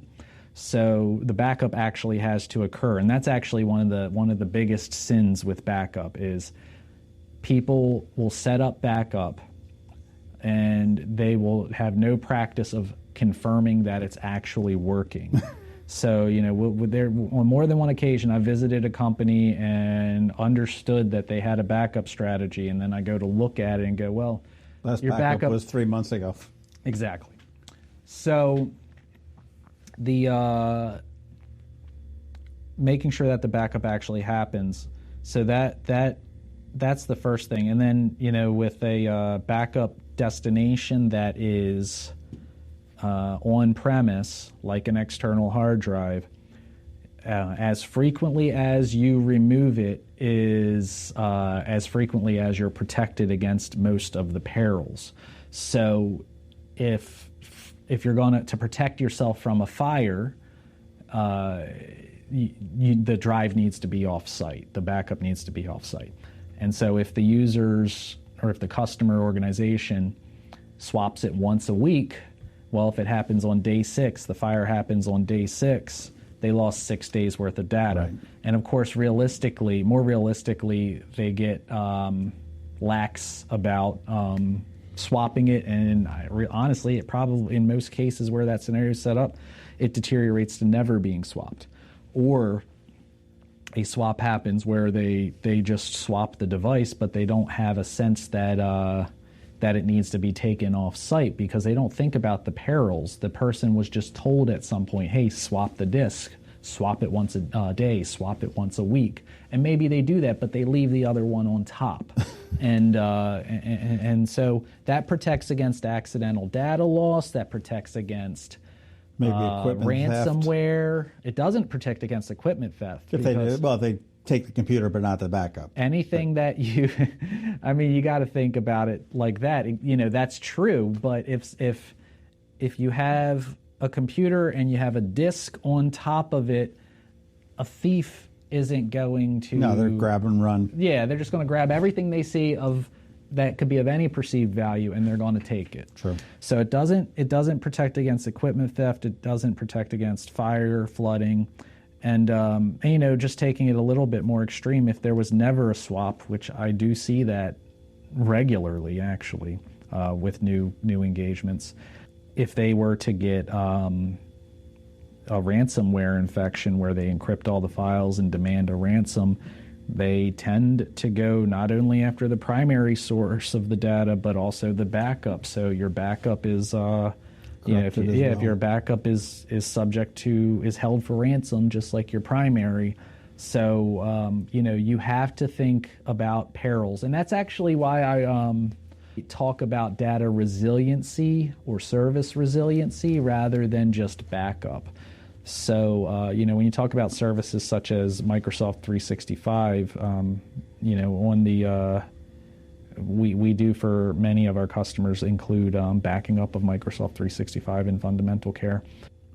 So the backup actually has to occur, and that's actually one of the biggest sins with backup is people will set up backup and they will have no practice of confirming that it's actually working. So, there on more than one occasion, I visited a company and understood that they had a backup strategy, and then I go to look at it and go, well, Last your backup was 3 months ago. Exactly. So the making sure that the backup actually happens. So that's the first thing. And then, with a backup destination that is on premise, like an external hard drive, as frequently as you remove it is as frequently as you're protected against most of the perils. So if you're going to protect yourself from a fire, the drive needs to be off-site. The backup needs to be off-site. And so if the users or if the customer organization swaps it once a week, well, if it happens on day 6, the fire happens on day 6, they lost 6 days worth of data. Right. And of course, more realistically, they get lax about swapping it. And honestly, it probably, in most cases where that scenario is set up, it deteriorates to never being swapped. Or a swap happens where they just swap the device, but they don't have a sense that it needs to be taken off site because they don't think about the perils. The person was just told at some point, hey, swap the disk, swap it once a day, swap it once a week. And maybe they do that, but they leave the other one on top. and so that protects against accidental data loss, that protects against Maybe equipment ransomware. theft. It doesn't protect against equipment theft. If they take the computer but not the backup. Anything that you, you got to think about it like that. That's true. But if you have a computer and you have a disk on top of it, a thief isn't going to. No, they're grab and run. Yeah, they're just going to grab everything they see that could be of any perceived value, and they're going to take it. True. So it doesn't protect against equipment theft. It doesn't protect against fire, flooding. And, just taking it a little bit more extreme, if there was never a swap, which I do see that regularly, actually, with new engagements, if they were to get a ransomware infection where they encrypt all the files and demand a ransom, they tend to go not only after the primary source of the data, but also the backup. So your backup is... if your backup is held for ransom, just like your primary. So, you have to think about perils. And that's actually why I talk about data resiliency or service resiliency rather than just backup. So, when you talk about services such as Microsoft 365, on the... We do for many of our customers include backing up of Microsoft 365 in fundamental care.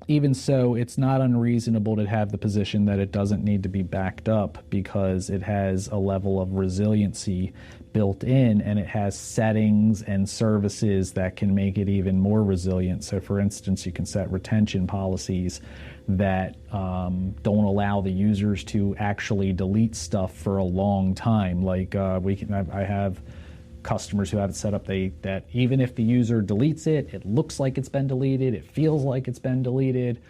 Even so, it's not unreasonable to have the position that it doesn't need to be backed up because it has a level of resiliency built in and it has settings and services that can make it even more resilient. So for instance, you can set retention policies that don't allow the users to actually delete stuff for a long time. Like I have customers who have it set up that even if the user deletes it, it looks like it's been deleted, it feels like it's been deleted,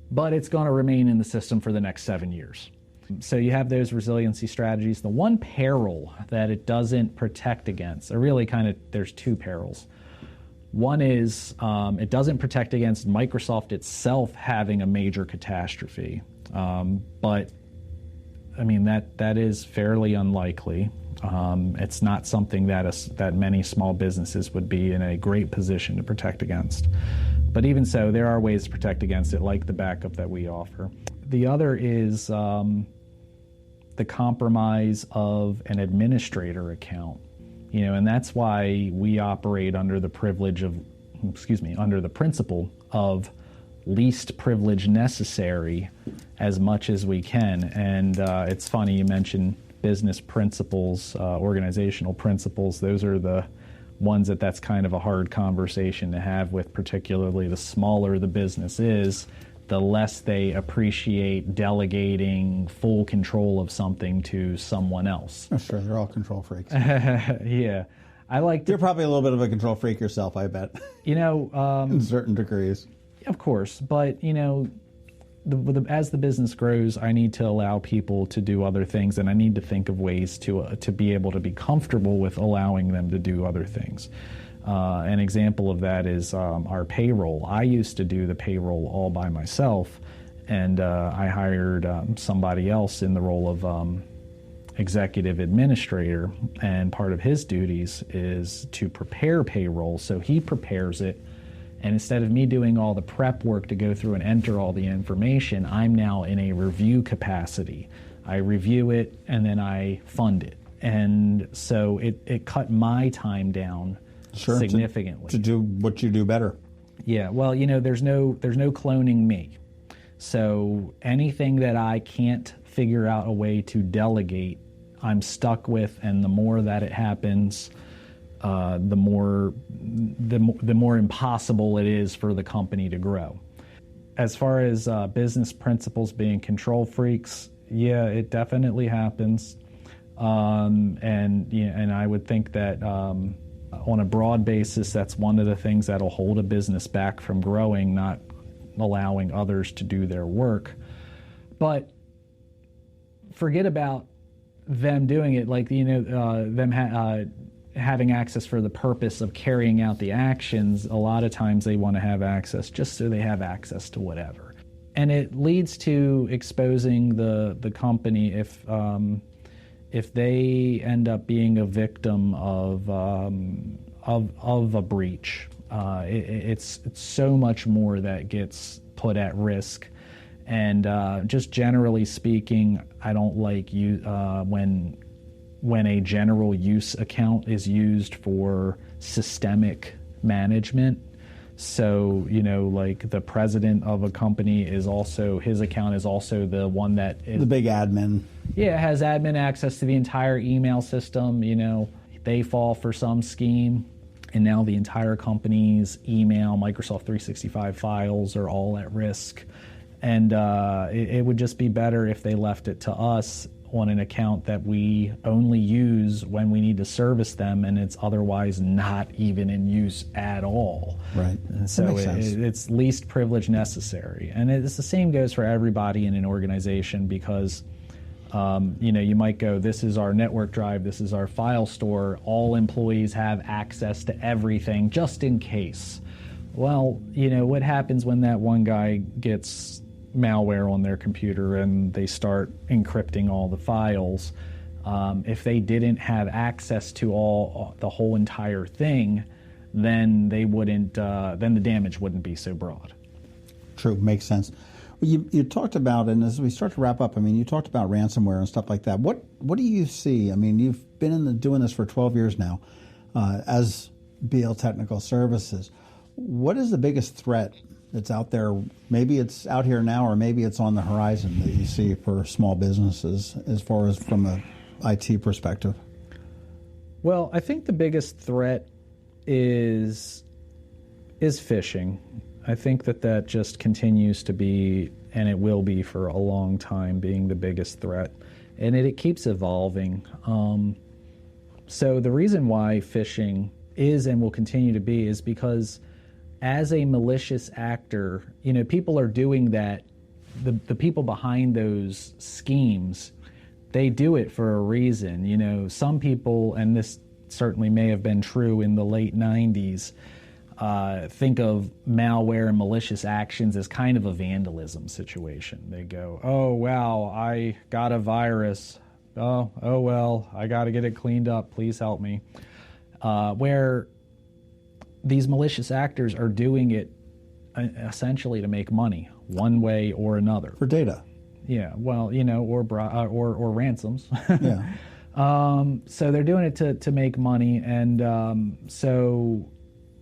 but it's going to remain in the system for the next 7 years. So you have those resiliency strategies. The one peril that it doesn't protect against, or really there's two perils. One is it doesn't protect against Microsoft itself having a major catastrophe, but that is fairly unlikely. It's not something that many small businesses would be in a great position to protect against. But even so, there are ways to protect against it, like the backup that we offer. The other is the compromise of an administrator account. And that's why we operate under the principle of least privilege necessary as much as we can. And it's funny you mentioned business principles, organizational principles. Those are the ones that's kind of a hard conversation to have with, particularly the smaller the business is, the less they appreciate delegating full control of something to someone else. Oh, sure, they're all control freaks. Yeah. You're probably a little bit of a control freak yourself, I bet. In certain degrees. Of course, but as the business grows, I need to allow people to do other things, and I need to think of ways to be able to be comfortable with allowing them to do other things. An example of that is our payroll. I used to do the payroll all by myself, and I hired somebody else in the role of executive administrator, and part of his duties is to prepare payroll. So he prepares it, and instead of me doing all the prep work to go through and enter all the information, I'm now in a review capacity. I review it, and then I fund it. And so it cut my time down significantly. To do what you do better. Yeah, well, there's no cloning me. So anything that I can't figure out a way to delegate, I'm stuck with, and the more that it happens, the more impossible it is for the company to grow. As far as business principals being control freaks, yeah, it definitely happens, and I would think that on a broad basis, that's one of the things that'll hold a business back from growing, not allowing others to do their work. But forget about them doing it, like them having access for the purpose of carrying out the actions. A lot of times they want to have access just so they have access to whatever, and it leads to exposing the company if they end up being a victim of a breach. It's so much more that gets put at risk. And just generally speaking, I don't like when a general use account is used for systemic management. So, like the president of a company is also, his account is also the one that is the big admin. Yeah, has admin access to the entire email system. They fall for some scheme, and now the entire company's email, Microsoft 365 files are all at risk. And it would just be better if they left it to us on an account that we only use when we need to service them, and it's otherwise not even in use at all. Right. And so it's least privilege necessary. And it's the same goes for everybody in an organization, because you might go, this is our network drive, this is our file store, all employees have access to everything just in case. Well, what happens when that one guy gets malware on their computer and they start encrypting all the files? If they didn't have access to the whole entire thing, then they wouldn't. Then the damage wouldn't be so broad. True, makes sense. Well, you talked about, and as we start to wrap up, you talked about ransomware and stuff like that. What do you see? You've been doing this for 12 years now, as BL Technical Services. What is the biggest threat that's out there? Maybe it's out here now, or maybe it's on the horizon that you see for small businesses, as far as from a IT perspective? Well, I think the biggest threat is phishing. I think that just continues to be, and it will be for a long time, being the biggest threat, and it keeps evolving. So the reason why phishing is and will continue to be is because, as a malicious actor, people are doing that. The people behind those schemes, they do it for a reason. Some people, and this certainly may have been true in the late 90s, think of malware and malicious actions as kind of a vandalism situation. They go, oh, wow, I got a virus. Oh well, I got to get it cleaned up. Please help me. Where these malicious actors are doing it essentially to make money, one way or another. For data. Yeah, well, or ransoms. Yeah. So they're doing it to make money, and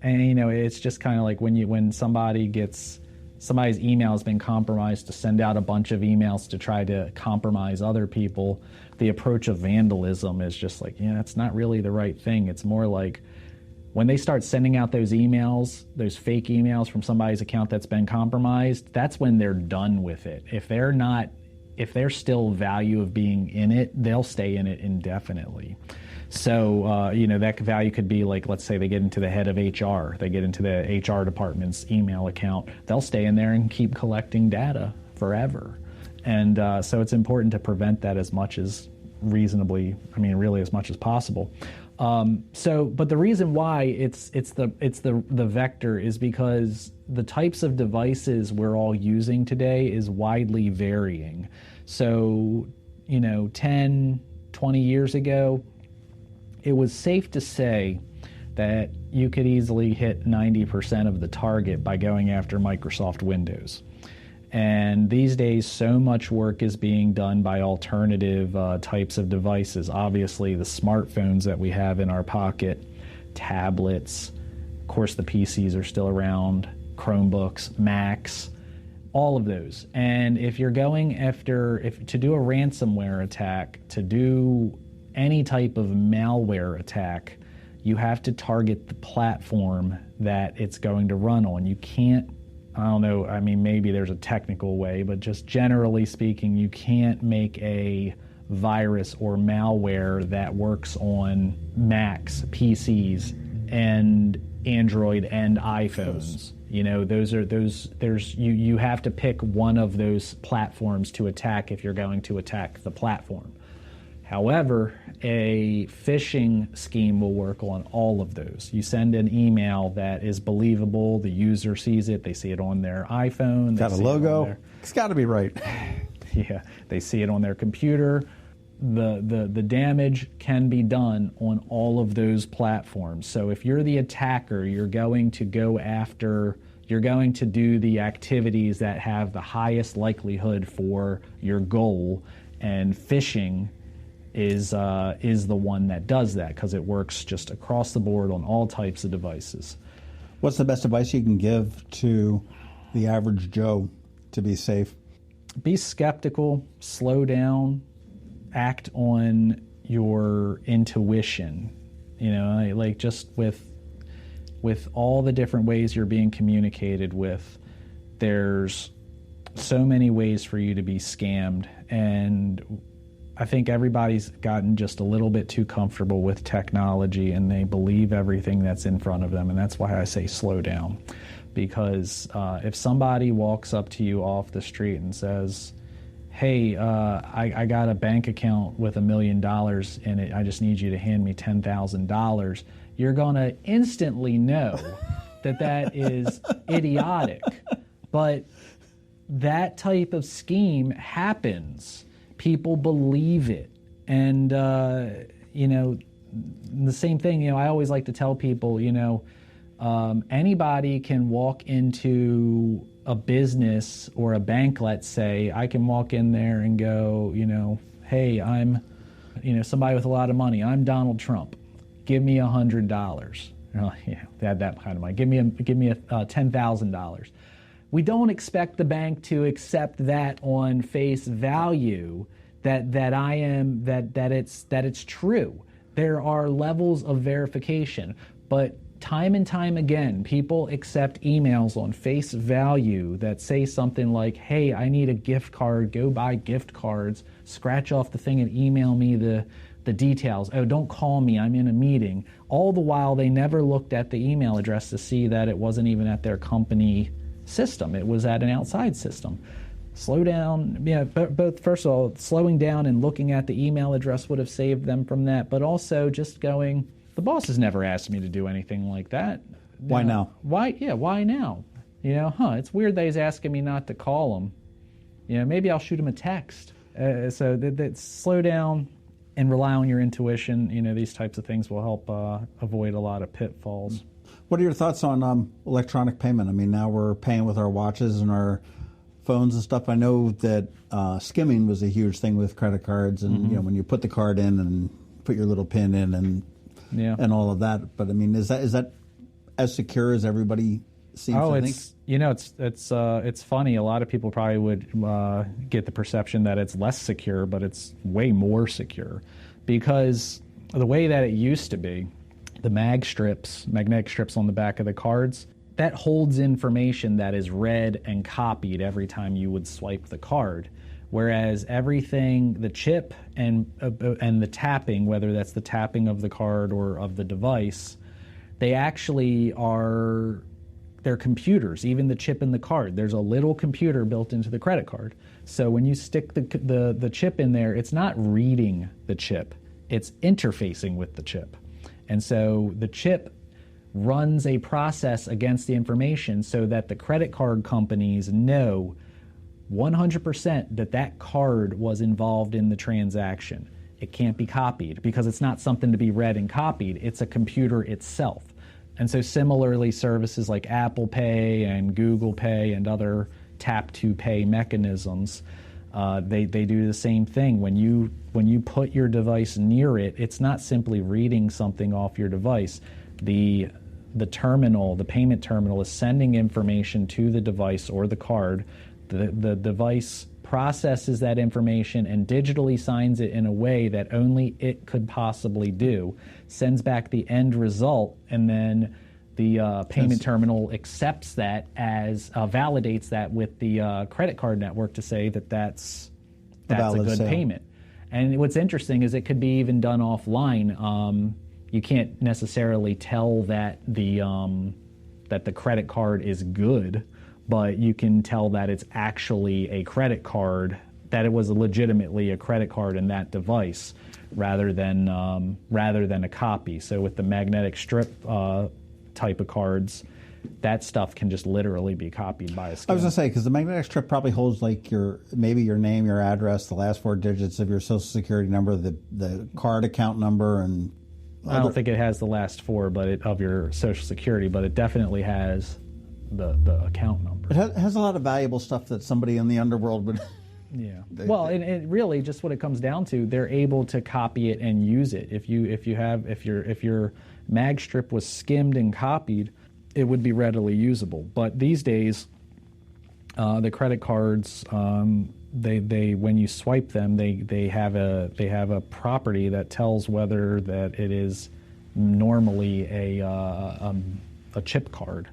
it's just kind of like when somebody's email has been compromised to send out a bunch of emails to try to compromise other people. The approach of vandalism is just like, it's not really the right thing. It's more like, when they start sending out those emails, those fake emails from somebody's account that's been compromised, that's when they're done with it. If there's still value of being in it, they'll stay in it indefinitely. So, that value could be like, let's say they get into the head of HR, they get into the HR department's email account, they'll stay in there and keep collecting data forever. And so it's important to prevent that as much as really as much as possible. But the reason why it's the vector is because the types of devices we're all using today is widely varying. So, 10, 20 years ago, it was safe to say that you could easily hit 90% of the target by going after Microsoft Windows. And these days, so much work is being done by alternative types of devices. Obviously, the smartphones that we have in our pocket, tablets, of course the PCs are still around, Chromebooks, Macs, all of those. And if you're going after, to do a ransomware attack, to do any type of malware attack, you have to target the platform that it's going to run on. You can't, I don't know, maybe there's a technical way, but just generally speaking, you can't make a virus or malware that works on Macs, PCs, and Android and iPhones. You have to pick one of those platforms to attack if you're going to attack the platform. However, a phishing scheme will work on all of those. You send an email that is believable, the user sees it, they see it on their iPhone. Got a logo. It's got to be right. Yeah, they see it on their computer. The damage can be done on all of those platforms. So if you're the attacker, you're going to do the activities that have the highest likelihood for your goal, and phishing is the one that does that because it works just across the board on all types of devices. What's the best advice you can give to the average Joe to be safe? Be skeptical, slow down, act on your intuition. Like just with all the different ways you're being communicated with, there's so many ways for you to be scammed, and I think everybody's gotten just a little bit too comfortable with technology, and they believe everything that's in front of them, and that's why I say slow down. Because if somebody walks up to you off the street and says, hey, I got a bank account with $1 million in it, I just need you to hand me $10,000, you're going to instantly know that is idiotic. But that type of scheme happens. People believe it. And, the same thing, I always like to tell people, anybody can walk into a business or a bank, let's say. I can walk in there and go, hey, I'm, somebody with a lot of money. I'm Donald Trump. Give me $100. They had that kind of money. Give me $10,000. We don't expect the bank to accept that on face value, that it's true. There are levels of verification, but time and time again, people accept emails on face value that say something like, hey, I need a gift card, go buy gift cards, scratch off the thing and email me the details. Oh, don't call me, I'm in a meeting. All the while, they never looked at the email address to see that it wasn't even at their company system. It was at an outside system. Slow down. Both, first of all, slowing down and looking at the email address would have saved them from that, but also just going, the boss has never asked me to do anything like that. Why now? Why now? It's weird that he's asking me not to call him. Maybe I'll shoot him a text. So that slow down and rely on your intuition. These types of things will help avoid a lot of pitfalls. What are your thoughts on electronic payment? Now we're paying with our watches and our phones and stuff. I know that skimming was a huge thing with credit cards, and when you put the card in and put your little PIN in and all of that. But is that as secure as everybody seems to think? It's funny. A lot of people probably would get the perception that it's less secure, but it's way more secure because the way that it used to be, the magnetic strips on the back of the cards, that holds information that is read and copied every time you would swipe the card. Whereas everything, the chip and the tapping, whether that's the tapping of the card or of the device, they actually are they're computers. Even the chip in the card, there's a little computer built into the credit card. So when you stick the chip in there, it's not reading the chip, it's interfacing with the chip. And so the chip runs a process against the information so that the credit card companies know 100% that card was involved in the transaction. It can't be copied because it's not something to be read and copied. It's a computer itself. And so similarly, services like Apple Pay and Google Pay and other tap-to-pay mechanisms, they do the same thing. When you put your device near it, it's not simply reading something off your device. The terminal, the payment terminal, is sending information to the device or the card. The device processes that information and digitally signs it in a way that only it could possibly do, sends back the end result, and then the payment terminal accepts that as validates that with the credit card network to say that that's a good payment. And what's interesting is it could be even done offline. You can't necessarily tell that the credit card is good, but you can tell that it's actually a credit card, that it was legitimately a credit card in that device, rather than a copy. So with the magnetic strip type of cards, that stuff can just literally be copied by a scanner. I was going to say, because the magnetic strip probably holds like maybe your name, your address, the last 4 digits of your Social Security number, the card account number, and I don't think it has the last 4 of your Social Security, but it definitely has the account number. It has a lot of valuable stuff that somebody in the underworld would. Yeah. And it really just what it comes down to, they're able to copy it and use it. If your mag strip was skimmed and copied, it would be readily usable. But these days, the credit cards, they when you swipe them, they have a property that tells whether that it is normally a chip card.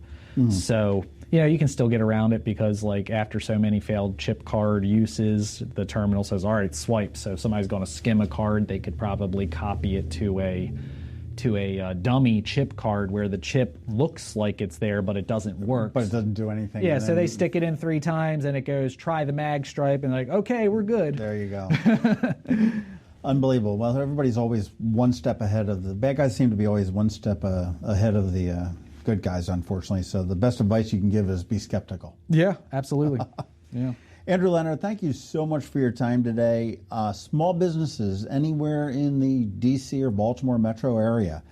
So you can still get around it because, like, after so many failed chip card uses, the terminal says, all right, swipe. So if somebody's going to skim a card, they could probably copy it to a dummy chip card where the chip looks like it's there, but it doesn't work. But it doesn't do anything. Yeah, so they stick it in 3 times, and it goes, try the mag stripe, and like, okay, we're good. There you go. Unbelievable. Well, everybody's always one step ahead of the bad guys. Seem to be always one step ahead of the good guys, unfortunately. So the best advice you can give is be skeptical. Yeah, absolutely. Yeah. Andrew Leonard, thank you so much for your time today. Small businesses anywhere in the D.C. or Baltimore metro area,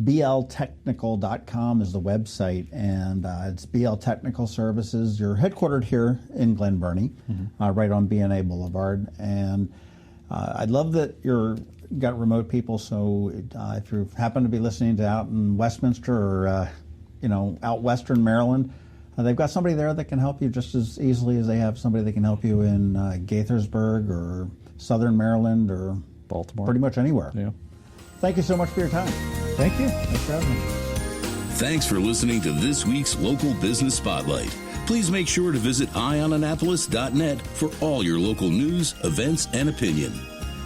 bltechnical.com is the website, and it's BL Technical Services. You're headquartered here in Glen Burnie, right on B&A Boulevard. And I love that you're got remote people, so if you happen to be listening to out in Westminster or out western Maryland, they've got somebody there that can help you just as easily as they have somebody that can help you in Gaithersburg or southern Maryland or Baltimore. Pretty much anywhere. Yeah. Thank you so much for your time. Thank you. Thanks for having me. Thanks for listening to this week's Local Business Spotlight. Please make sure to visit eyeonannapolis.net for all your local news, events, and opinion.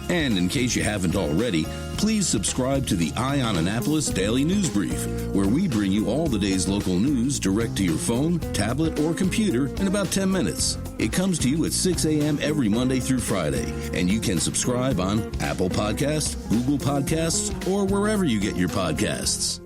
And in case you haven't already, please subscribe to the Eye on Annapolis Daily News Brief, where we bring you all the day's local news direct to your phone, tablet, or computer in about 10 minutes. It comes to you at 6 a.m. every Monday through Friday, and you can subscribe on Apple Podcasts, Google Podcasts, or wherever you get your podcasts.